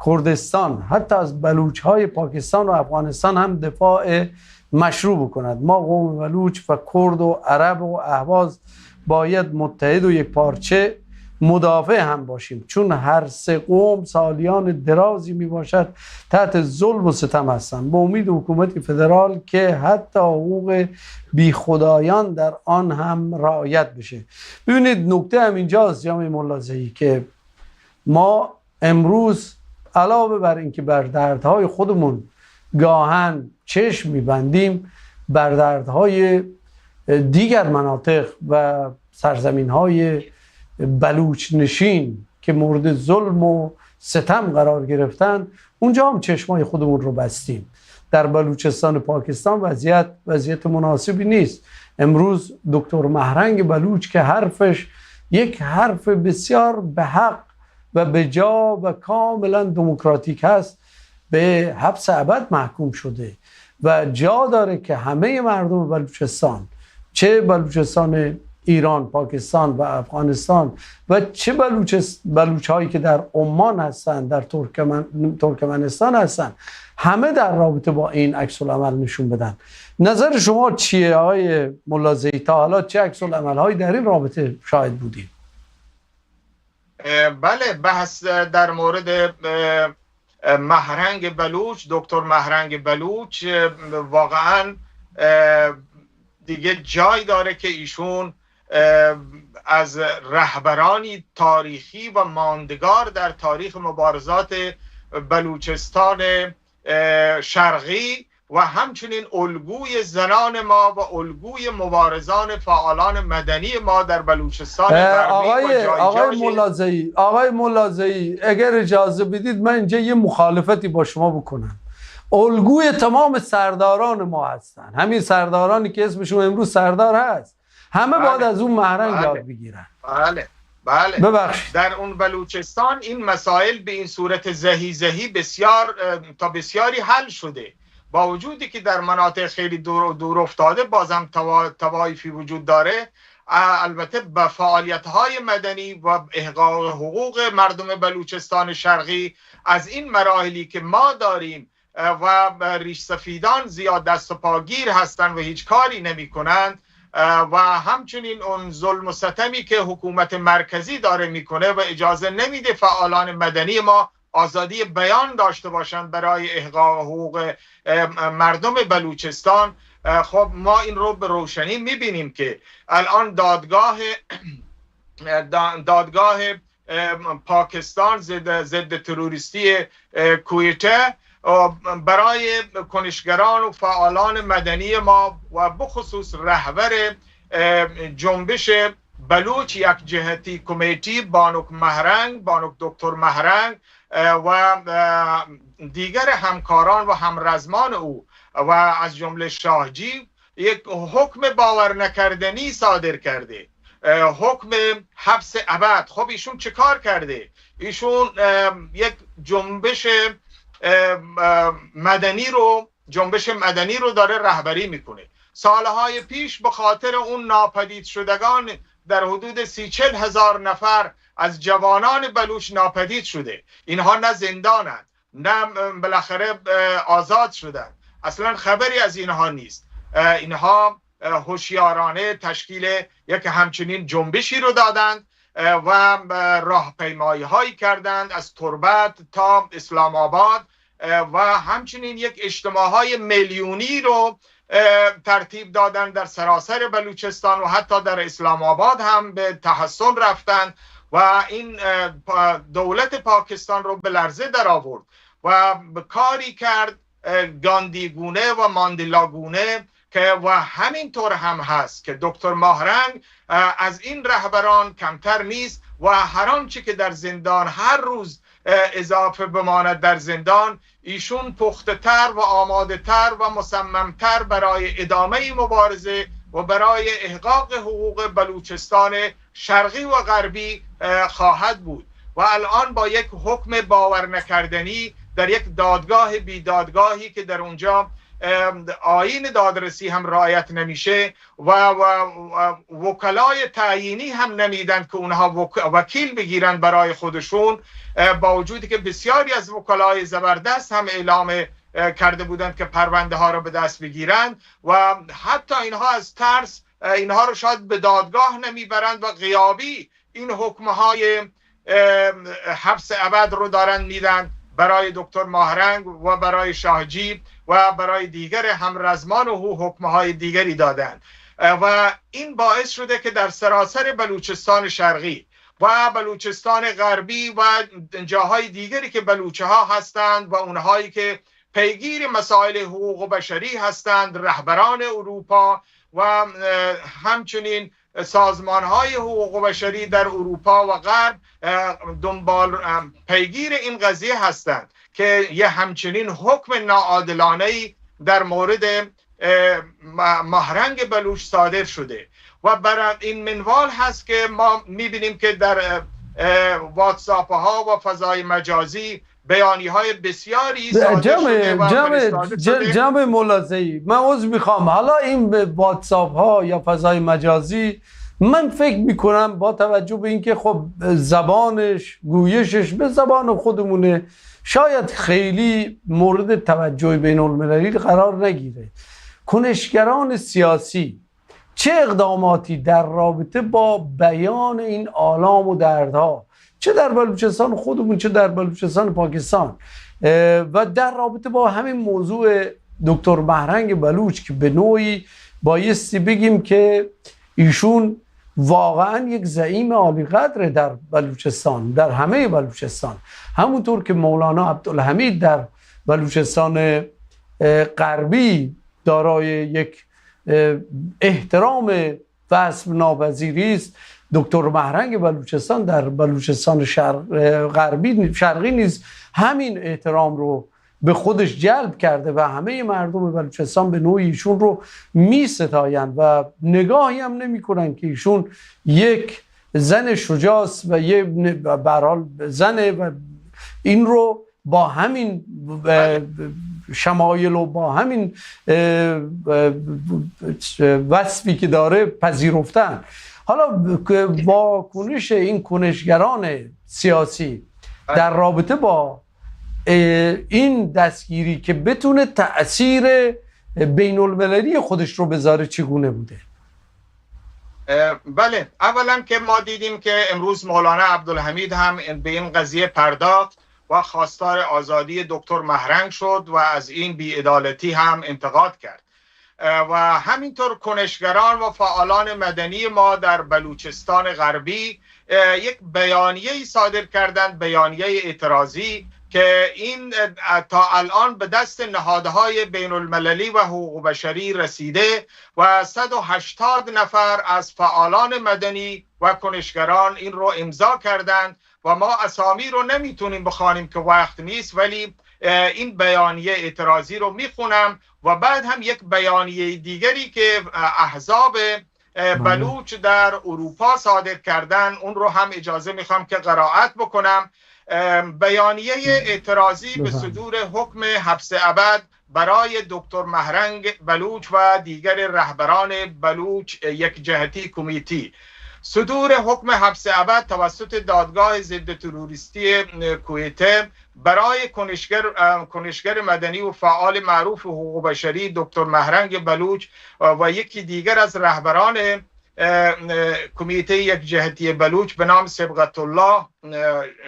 کردستان حتی از بلوچ های پاکستان و افغانستان هم دفاع مشروع بکند. ما قوم بلوچ و کرد و عرب و اهواز باید متحد و یک پارچه مدافع هم باشیم، چون هر سه قوم سالیان درازی می باشد تحت ظلم و ستم هستند. با امید حکومت فدرال که حتی حقوق بی خدایان در آن هم رعایت بشه. ببینید نکته هم اینجاست جناب ملازی که ما امروز علاوه بر اینکه بر دردهای خودمون گاهن چشم میبندیم، بر دردهای دیگر مناطق و سرزمینهای بلوچ نشین که مورد ظلم و ستم قرار گرفتن اونجا هم چشمای خودمون رو بستیم. در بلوچستان پاکستان وضعیت مناسبی نیست. امروز دکتر محرنگ بلوچ که حرفش یک حرف بسیار به حق و به جا و کاملا دموکراتیک هست به حبس ابد محکوم شده و جا داره که همه مردم بلوچستان، چه بلوچستان ایران، پاکستان و افغانستان و چه بلوچ هایی که در عمان هستن، در ترکمنستان هستن، همه در رابطه با این عکس العمل نشون بدن. نظر شما چیه آقای ملازی؟ تا حالا چه عکس العمل هایی در این رابطه شاهد بودید؟ بله، بحث در مورد محرنگ بلوچ، دکتر محرنگ بلوچ واقعا دیگه جای داره که ایشون از رهبرانی تاریخی و ماندگار در تاریخ مبارزات بلوچستان شرقی و همچنین الگوی زنان ما و الگوی مبارزان فعالان مدنی ما در بلوچستان غربی آقای ملازی اگر اجازه بدید من اینجا یه مخالفتی با شما بکنم. الگوی تمام سرداران ما هستن، همین سردارانی که اسمشون امروز سردار هست، همه باید از اون محرنگ یاد بگیرن. بله ببخشید. در اون بلوچستان این مسائل به این صورت زهی بسیاری حل شده، با وجودی که در مناطق خیلی دور افتاده بازم توایفی وجود داره. البته با فعالیت‌های مدنی و احقاق حقوق مردم بلوچستان شرقی از این مراحلی که ما داریم و ریش سفیدان زیاد دست و پاگیر هستن و هیچ کاری نمی کنند و همچنین اون ظلم و ستمی که حکومت مرکزی داره میکنه و اجازه نمیده فعالان مدنی ما آزادی بیان داشته باشند برای احقاق حقوق مردم بلوچستان. خب ما این رو به روشنی میبینیم که الان دادگاه پاکستان ضد تروریستی کویته برای کنشگران و فعالان مدنی ما و بخصوص رهبر جنبش بلوچ یک جهتی کمیتی بانک دکتر مهرنگ و دیگر همکاران و همرزمان او و از جمله شاهجی یک حکم باور نکردنی صادر کرده، حکم حبس ابد. خب ایشون چه کار کرده؟ ایشون یک جنبش مدنی رو داره رهبری میکنه. سالهای پیش به خاطر اون ناپدید شدگان در حدود 30-40 هزار نفر از جوانان بلوچ ناپدید شده. اینها نه زندانند نه بالاخره آزاد شدند، اصلا خبری از اینها نیست. اینها هوشیارانه تشکیل یک همچنین جنبشی رو دادند و راهپیمایی هایی کردند از تربت تا اسلام آباد و همچنین یک اجتماع های میلیونی رو ترتیب دادن در سراسر بلوچستان و حتی در اسلام آباد هم به تحسن رفتن و این دولت پاکستان رو به لرزه در آورد و کاری کرد گاندیگونه و ماندلاگونه که و همینطور هم هست که دکتر مهرنگ از این رهبران کمتر نیست و هر آنچه که در زندان هر روز اضافه بماند در زندان، ایشون پخته تر و آماده تر و مصمم تر برای ادامه مبارزه و برای احقاق حقوق بلوچستان شرقی و غربی خواهد بود و الان با یک حکم باور نکردنی در یک دادگاه بیدادگاهی که در اونجا آیین دادرسی هم رعایت نمیشه و وکلای تعیینی هم نمیدن که اونها وکیل بگیرن برای خودشون، با وجودی که بسیاری از وکلای زبردست هم اعلام کرده بودند که پرونده ها رو به دست بگیرن و حتی اینها از ترس اینها رو شاید به دادگاه نمیبرند و غیابی این حکمهای حبس ابد رو دارن میدن برای دکتر مهرنگ و برای شاهجی و برای دیگر همرزمان و حکمهای دیگری دادند و این باعث شده که در سراسر بلوچستان شرقی و بلوچستان غربی و جاهای دیگری که بلوچه ها هستند و اونهایی که پیگیر مسائل حقوق بشری هستند، رهبران اروپا و همچنین سازمان های حقوق بشری در اروپا و غرب پیگیر این قضیه هستند که یه همچنین حکم ناعادلانه‌ای در مورد مهرنگ بلوچ صادر شده و برای این منوال هست که ما میبینیم که در واتساپ ها و فضای مجازی بیانی های بسیاری صادر شده و جمع ملاحظه‌ای. من عذر میخوام، حالا این واتساپ ها یا فضای مجازی من فکر میکنم با توجه به اینکه خب زبانش گویشش به زبان خودمونه شاید خیلی مورد توجه بین المللی قرار نگیره. کنشگران سیاسی چه اقداماتی در رابطه با بیان این آلام و دردها، چه در بلوچستان خودمون چه در بلوچستان پاکستان و در رابطه با همین موضوع دکتر مهرنگ بلوچ که به نوعی بایستی بگیم که ایشون واقعا یک زعیم عالی قدره در بلوچستان، در همه بلوچستان، همونطور که مولانا عبدالحمید در بلوچستان غربی دارای یک احترام وصف ناپذیری است. دکتر مهرنگ بلوچستان در بلوچستان شرقی نیز همین احترام رو به خودش جلب کرده و همه مردم بلوچستان به نوعی ایشون رو می ستایند و نگاهی هم نمی کنن که ایشون یک زن شجاعست و یه برحال زنه و این رو با همین شمایل و با همین وصفی که داره پذیرفتن. حالا واکنش این کنشگران سیاسی در رابطه با این دستگیری که بتونه تأثیر بین المللی خودش رو بذاره چگونه بوده؟ بله، اولا که ما دیدیم که امروز مولانا عبدالحمید هم به این قضیه پرداخت و و خواستار آزادی دکتر محرنگ شد و از این بی‌عدالتی هم انتقاد کرد. و همینطور کنشگران و فعالان مدنی ما در بلوچستان غربی یک بیانیه صادر کردند، بیانیه اعتراضی که این تا الان به دست نهادهای بین المللی و حقوق بشری رسیده و 180 نفر از فعالان مدنی و کنشگران این رو امضا کردند و ما اسامی رو نمیتونیم بخوانیم که وقت نیست، ولی این بیانیه اعتراضی رو میخونم و بعد هم یک بیانیه دیگری که احزاب بلوچ در اروپا صادر کردن اون رو هم اجازه میخوام که قرائت بکنم. بیانیه اعتراضی به صدور حکم حبس ابد برای دکتر محرنگ بلوچ و دیگر رهبران بلوچ یک جهتی کمیتی. صدور حکم حبس ابد توسط دادگاه ضد تروریستی کویته برای کنشگر مدنی و فعال معروف حقوق بشری دکتر محرنگ بلوچ و یکی دیگر از رهبران کمیته یک جهتی بلوچ به نام سبقت الله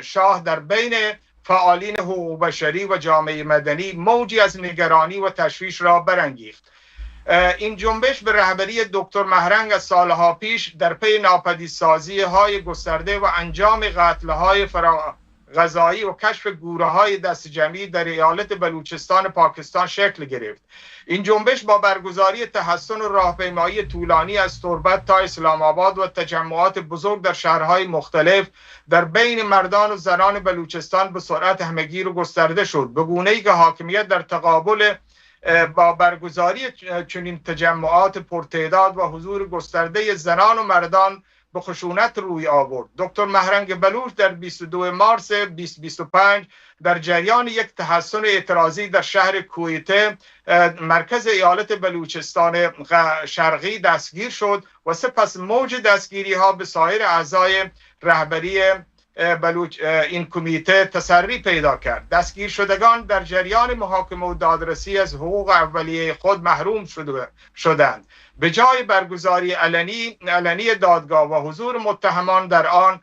شاه در بین فعالین حقوق بشری و جامعه مدنی موجی از نگرانی و تشویش را برانگیخت. این جنبش به رهبری دکتر محرنگ از سالها پیش در پی ناپدیدسازی های گسترده و انجام قتل های غذایی و کشف گوره های دست جمعی در ایالت بلوچستان پاکستان شکل گرفت. این جنبش با برگزاری تحسن و راهپیمایی طولانی از تربت تا اسلام آباد و تجمعات بزرگ در شهرهای مختلف در بین مردان و زنان بلوچستان به سرعت همهگیر و گسترده شد، به گونه‌ای که حاکمیت در تقابل با برگزاری چنین تجمعات پرتعداد و حضور گسترده زنان و مردان به خشونت روی آورد. دکتر محرنگ بلوچ در 22 مارس 2025 در جریان یک تحسن اعتراضی در شهر کویته مرکز ایالت بلوچستان شرقی دستگیر شد و سپس موج دستگیری ها به سایر اعضای رهبری بلوچ این کمیته تسری پیدا کرد. دستگیر شدگان در جریان محاکمه و دادرسی از حقوق اولیه خود محروم شدند. به جای برگزاری علنی دادگاه و حضور متهمان در آن،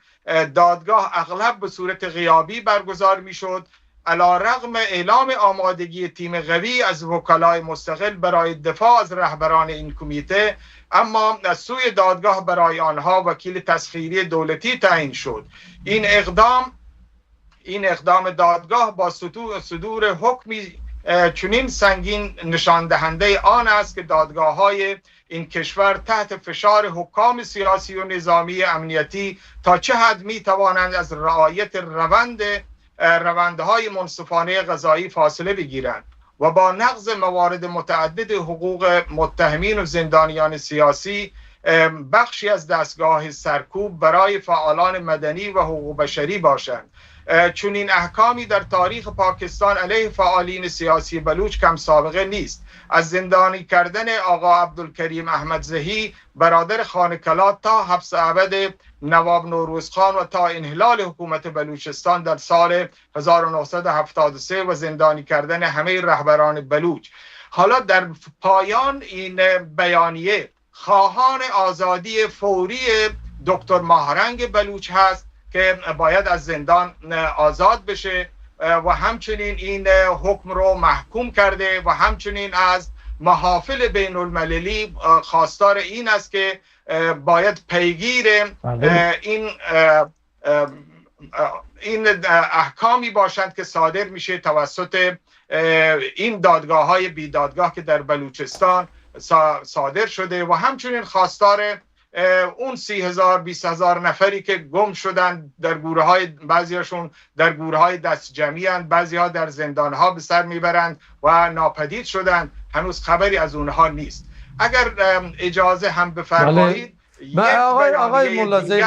دادگاه اغلب به صورت غیابی برگزار میشد. علی‌رغم اعلام آمادگی تیم قوی از وکلای مستقل برای دفاع از رهبران این کمیته، اما از سوی دادگاه برای آنها وکیل تسخیری دولتی تعیین شد. این اقدام دادگاه با صدور حکمی چنین سنگین نشان دهنده آن است که دادگاه‌های این کشور تحت فشار حکام سیاسی و نظامی امنیتی تا چه حد می توانند از رعایت روندهای منصفانه قضایی فاصله بگیرند و با نقض موارد متعدد حقوق متهمین و زندانیان سیاسی بخشی از دستگاه سرکوب برای فعالان مدنی و حقوق بشری باشند. چنین احکامی در تاریخ پاکستان علیه فعالین سیاسی بلوچ کم سابقه نیست. از زندانی کردن آقا عبدالکریم احمدزهی برادر خانکلات تا حبس ابد نواب نوروزخان و تا انحلال حکومت بلوچستان در سال 1973 و زندانی کردن همه رهبران بلوچ. حالا در پایان این بیانیه خواهان آزادی فوری دکتر محرنگ بلوچ هست که باید از زندان آزاد بشه و همچنین این حکم رو محکوم کرده و همچنین از محافل بین المللی خواستار این است که باید پیگیر این احکامی باشند که صادر میشه توسط این دادگاه های بی دادگاه که در بلوچستان صادر شده و همچنین خواستار اون 30,000 20,000 نفری که گم شدن در گوره های، بعضیاشون در گوره های دست جمعی هستند، بعضی ها در زندان ها به سر میبرند و ناپدید شدند، هنوز خبری از اونها نیست. اگر اجازه هم بفرمایید آقای ملازم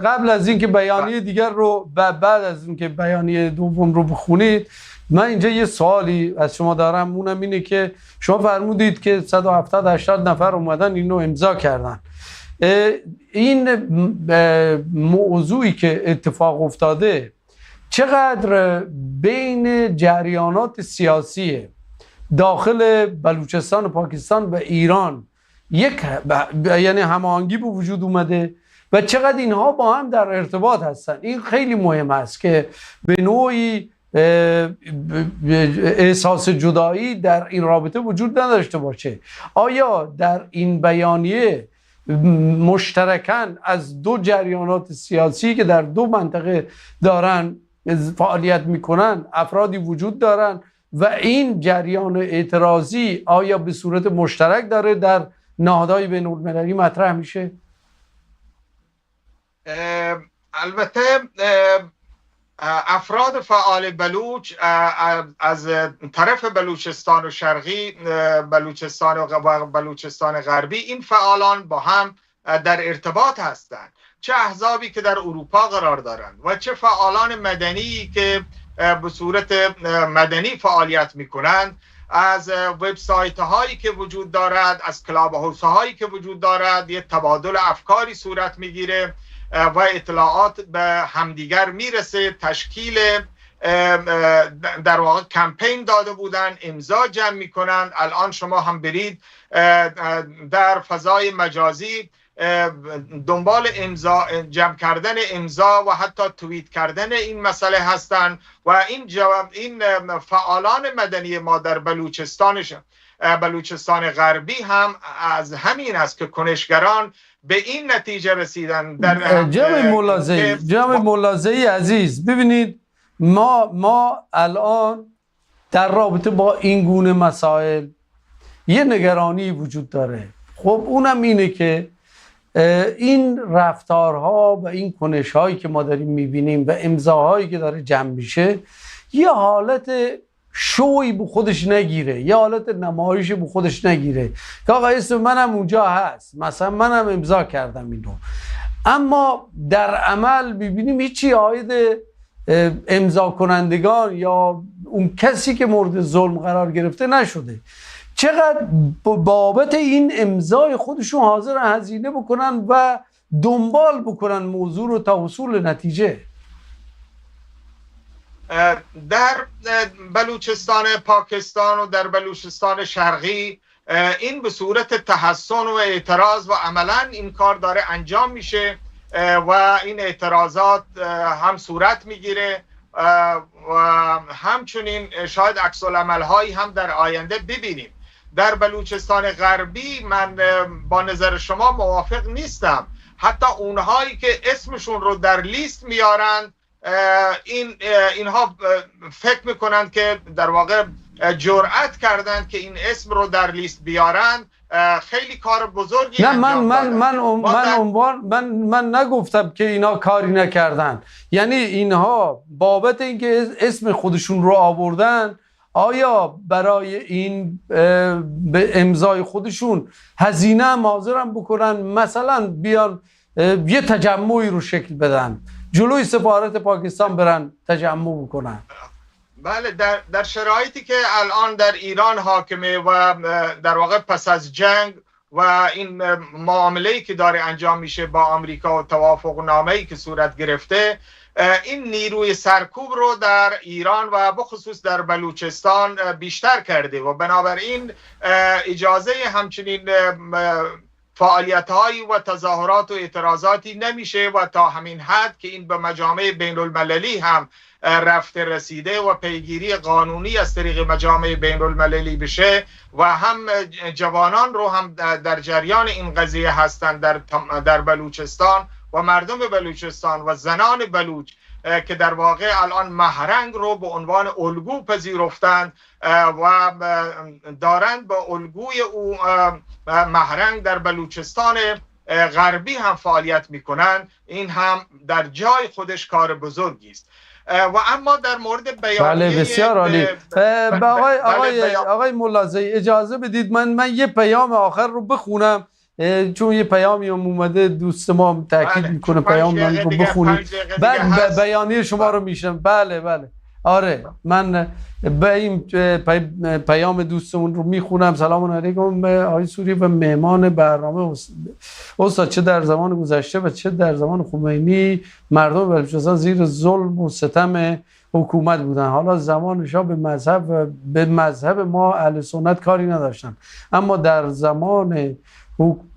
قبل از این که بیانیه دیگر رو بعد از این که بیانیه دوم رو بخونید، من اینجا یه سوالی از شما دارم، اونم اینه که شما فرمودید که 170-80 نفر اومدن اینو امضا کردن. این موضوعی که اتفاق افتاده چقدر بین جریانات سیاسی داخل بلوچستان و پاکستان و ایران یعنی هماهنگی به وجود اومده و چقدر اینها با هم در ارتباط هستن. این خیلی مهم است که به نوعی احساس جدایی در این رابطه وجود نداشته باشه. آیا در این بیانیه مشترکاً از دو جریانات سیاسی که در دو منطقه دارن فعالیت میکنن افرادی وجود دارن و این جریان اعتراضی آیا به صورت مشترک داره در نهادهای بین المللی مطرح میشه؟ البته افراد فعال بلوچ از طرف بلوچستان شرقی، بلوچستان و بلوچستان غربی، این فعالان با هم در ارتباط هستند، چه احزابی که در اروپا قرار دارند و چه فعالان مدنی که به صورت مدنی فعالیت میکنند، از وبسایت هایی که وجود دارد، از کلاب هاوس هایی که وجود دارد، یه تبادل افکاری صورت میگیره و اطلاعات به همدیگر میرسه. تشکیل در واقع کمپین داده بودن، امضا جمع میکنن. الان شما هم برید در فضای مجازی دنبال امضا جمع کردن امضا و حتی توییت کردن این مسئله هستند و این فعالان مدنی ما در بلوچستان غربی هم از همین است که کنشگران به این نتیجه رسیدن. در جناب ملاذی عزیز، ببینید ما الان در رابطه با این گونه مسائل یه نگرانی وجود داره. خب اونم اینه که این رفتارها و این کنش‌هایی که ما داریم می‌بینیم و امضاهایی که داره جمع میشه یه حالت شوی به خودش نگیره، یه حالت نمایشی به خودش نگیره که آقا اسم منم اونجا هست، مثلا منم امضا کردم اینو، اما در عمل ببینیم هیچی عاید امضا کنندگان یا اون کسی که مورد ظلم قرار گرفته نشده. چقدر بابت این امضای خودشون حاضر هزینه بکنن و دنبال بکنن موضوع رو تا وصول نتیجه. در بلوچستان پاکستان و در بلوچستان شرقی این به صورت تحسن و اعتراض و عملا این کار داره انجام میشه و این اعتراضات هم صورت میگیره و همچنین شاید عکس العمل هایی هم در آینده ببینیم. در بلوچستان غربی من با نظر شما موافق نیستم. حتی اونهایی که اسمشون رو در لیست میارن اینها فکر میکنن که در واقع جرأت کردند که این اسم رو در لیست بیارن. خیلی کار بزرگی انجام دادن. من نگفتم که اینا کاری نکردن، یعنی اینها بابت اینکه اسم خودشون رو آوردن آیا برای این به امضای خودشون هزینه هم حاضرن بکنن؟ مثلا بیان یه تجمعی رو شکل بدن، جلوی سفارت پاکستان برن تجمع بکنن. بله، در شرایطی که الان در ایران حاکمه و در واقع پس از جنگ و این معامله‌ای که داره انجام میشه با آمریکا و توافقنامه‌ای که صورت گرفته، این نیروی سرکوب رو در ایران و بخصوص در بلوچستان بیشتر کرده و بنابراین اجازه همچنین فعالیت‌هایی و تظاهرات و اعتراضاتی نمیشه و تا همین حد که این به مجامع بین المللی هم رفته رسیده و پیگیری قانونی از طریق مجامع بین المللی بشه و هم جوانان رو هم در جریان این قضیه هستند در بلوچستان و مردم بلوچستان و زنان بلوچ که در واقع الان محرنگ رو به عنوان الگو پذیرفتند و دارند با الگوی او محرنگ در بلوچستان غربی هم فعالیت میکنن. این هم در جای خودش کار بزرگی است. و اما در مورد بیانیه، بله بسیار عالی. آقای ملاذی اجازه بدید من یه پیام آخر رو بخونم، چون یه پیامی هم اومده دوست ما تاکید میکنه پیام من رو بخونید بعد بیانیه شما رو میشم. بله آره، من به این پیام دوستمون رو میخونم. سلام علیکم آقای سوری و مهمان برنامه استاد. چه در زمان گذشته و چه در زمان خمینی مردم بلوچستان زیر ظلم و ستم حکومت بودن. حالا زمان شاه به مذهب ما اهل سنت کاری نداشتن، اما در زمان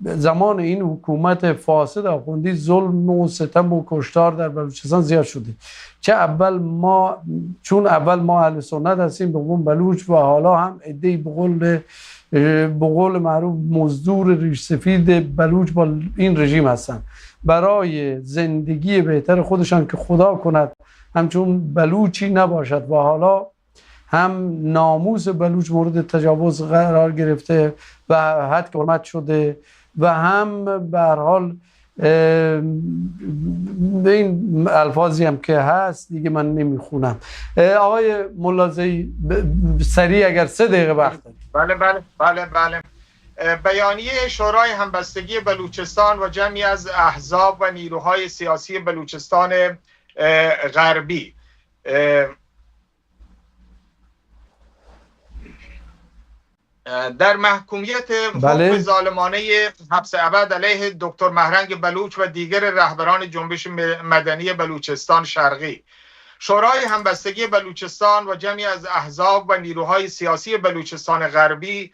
زمان این حکومت فاسد آخوندی ظلم و ستم و کشتار در بلوچستان زیاد شده. چون اول ما اهل سنت هستیم، دوم بلوچ و حالا هم عده‌ای به قول معروف مزدور ریش سفید بلوچ با این رژیم هستن، برای زندگی بهتر خودشان که خدا کند همچون بلوچی نباشد و حالا هم ناموس بلوچ مورد تجاوز قرار گرفته و حد حرمت شده و هم به هر حال به این الفاظی هم که هست دیگه من نمیخونم. آقای ملازی سریع اگر 3 دقیقه وقت دارید. بله. بیانیه شورای همبستگی بلوچستان و جمعی از احزاب و نیروهای سیاسی بلوچستان غربی در محکومیت حکم ظالمانه حبس ابد علیه دکتر مهرنگ بلوچ و دیگر رهبران جنبش مدنی بلوچستان شرقی، شورای همبستگی بلوچستان و جمعی از احزاب و نیروهای سیاسی بلوچستان غربی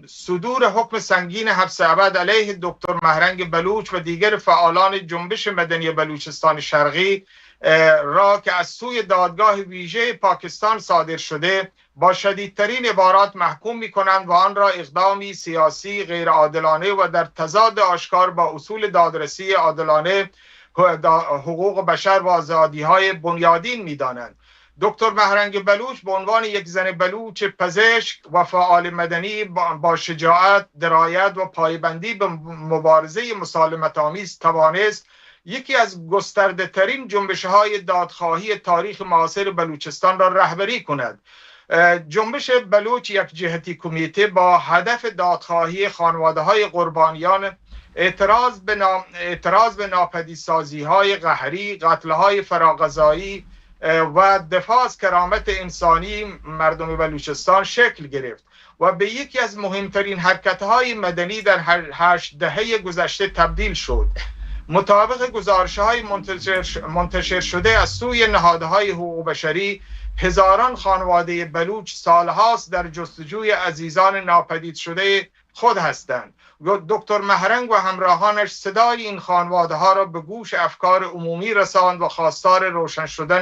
صدور حکم سنگین حبس ابد علیه دکتر مهرنگ بلوچ و دیگر فعالان جنبش مدنی بلوچستان شرقی را که از سوی دادگاه ویژه پاکستان صادر شده با شدیدترین عبارات محکوم می‌کنند و آن را اقدامی سیاسی غیرعادلانه و در تضاد آشکار با اصول دادرسی عادلانه حقوق بشر و آزادی‌های بنیادین می‌دانند. دکتر مهرنگ بلوچ به عنوان یک زن بلوچ پزشک و فعال مدنی با شجاعت، درایت و پایبندی به مبارزه مسالمت‌آمیز توانست یکی از گسترده ترین جنبش های دادخواهی تاریخ معاصر بلوچستان را رهبری کند. جنبش بلوچ یک جهتی کمیته با هدف دادخواهی خانواده های قربانیان، اعتراض به ناپدیدسازی های قهری، قتل های فراغذایی و دفاع از کرامت انسانی مردم بلوچستان شکل گرفت و به یکی از مهمترین حرکت‌های مدنی در 8 دهه گذشته تبدیل شد. مطابق گزارش‌های منتشر شده از سوی نهادهای حقوق بشری، هزاران خانواده بلوچ سالهاست در جستجوی عزیزان ناپدید شده خود هستند. دکتر مهرنگ و همراهانش صدای این خانواده ها را به گوش افکار عمومی رساند و خواستار روشن شدن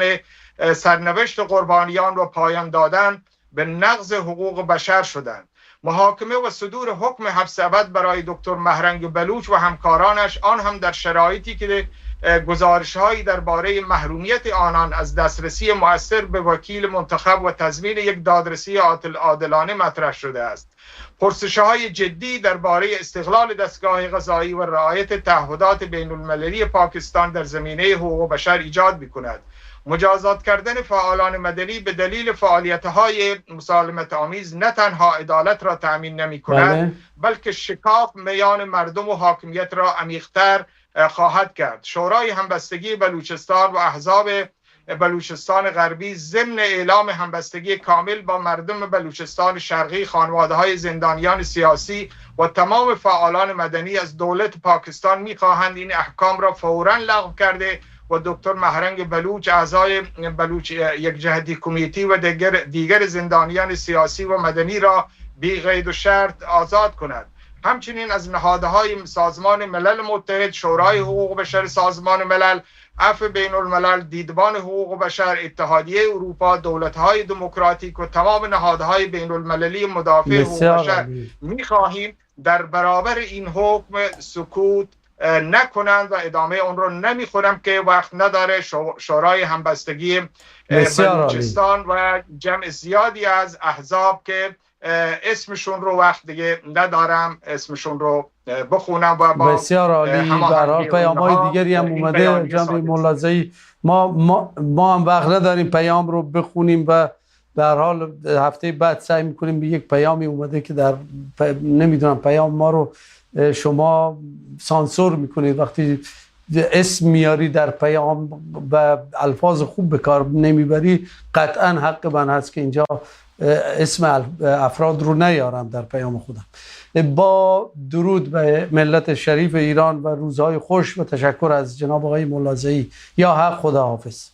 سرنوشت قربانیان و پایان دادن به نقض حقوق بشر شدند. محاکمه و صدور حکم حبس ابد برای دکتر مهرنگ بلوچ و همکارانش، آن هم در شرایطی که گزارش‌هایی درباره محرومیت آنان از دسترسی مؤثر به وکیل منتخب و تضمین یک دادرسی عادلانه مطرح شده است. پرسش‌های جدی درباره استقلال دستگاه قضایی و رعایت تعهدات بین‌المللی پاکستان در زمینه حقوق بشر ایجاد می‌کند. مجازات کردن فعالان مدنی به دلیل فعالیت‌های مسالمت‌آمیز نه تنها عدالت را تأمین نمی‌کند، بلکه شکاف میان مردم و حاکمیت را عمیق‌تر خواهد کرد. شورای همبستگی بلوچستان و احزاب بلوچستان غربی ضمن اعلام همبستگی کامل با مردم بلوچستان شرقی، خانواده‌های زندانیان سیاسی و تمام فعالان مدنی از دولت پاکستان می‌خواهند این احکام را فوراً لغو کرده و دکتر مهرنگ بلوچ، اعضای بلوچ یک جهتی کمیته و دیگر زندانیان سیاسی و مدنی را بی قید و شرط آزاد کند. همچنین از نهادهای سازمان ملل متحد، شورای حقوق بشر سازمان ملل، عفو بین الملل، دیدبان حقوق بشر، اتحادیه اروپا، دولت‌های دموکراتیک و تمام نهادهای بین المللی مدافع حقوق بشر می‌خواهیم در برابر این حکم سکوت نکنند و ادامه اون رو نمیخورم که وقت نداره. شورای همبستگی بلوچستان و جمع زیادی از احزاب که اسمشون رو وقت دیگه ندارم اسمشون رو بخونم و با بسیار عالی. برای پیام‌های دیگری هم اومده جناب ملازی، ما هم وقت نداریم پیام رو بخونیم و در حال هفته بعد سعی میکنیم به یک پیامی اومده که در نمیدونم پیام ما رو شما سانسور میکنید وقتی اسم میاری در پیام و الفاظ خوب به کار نمیبری، قطعا حق من هست که اینجا اسم افراد رو نیارم در پیام خودم. با درود به ملت شریف ایران و روزهای خوش و تشکر از جناب آقای ملازی. یا حق، خداحافظ.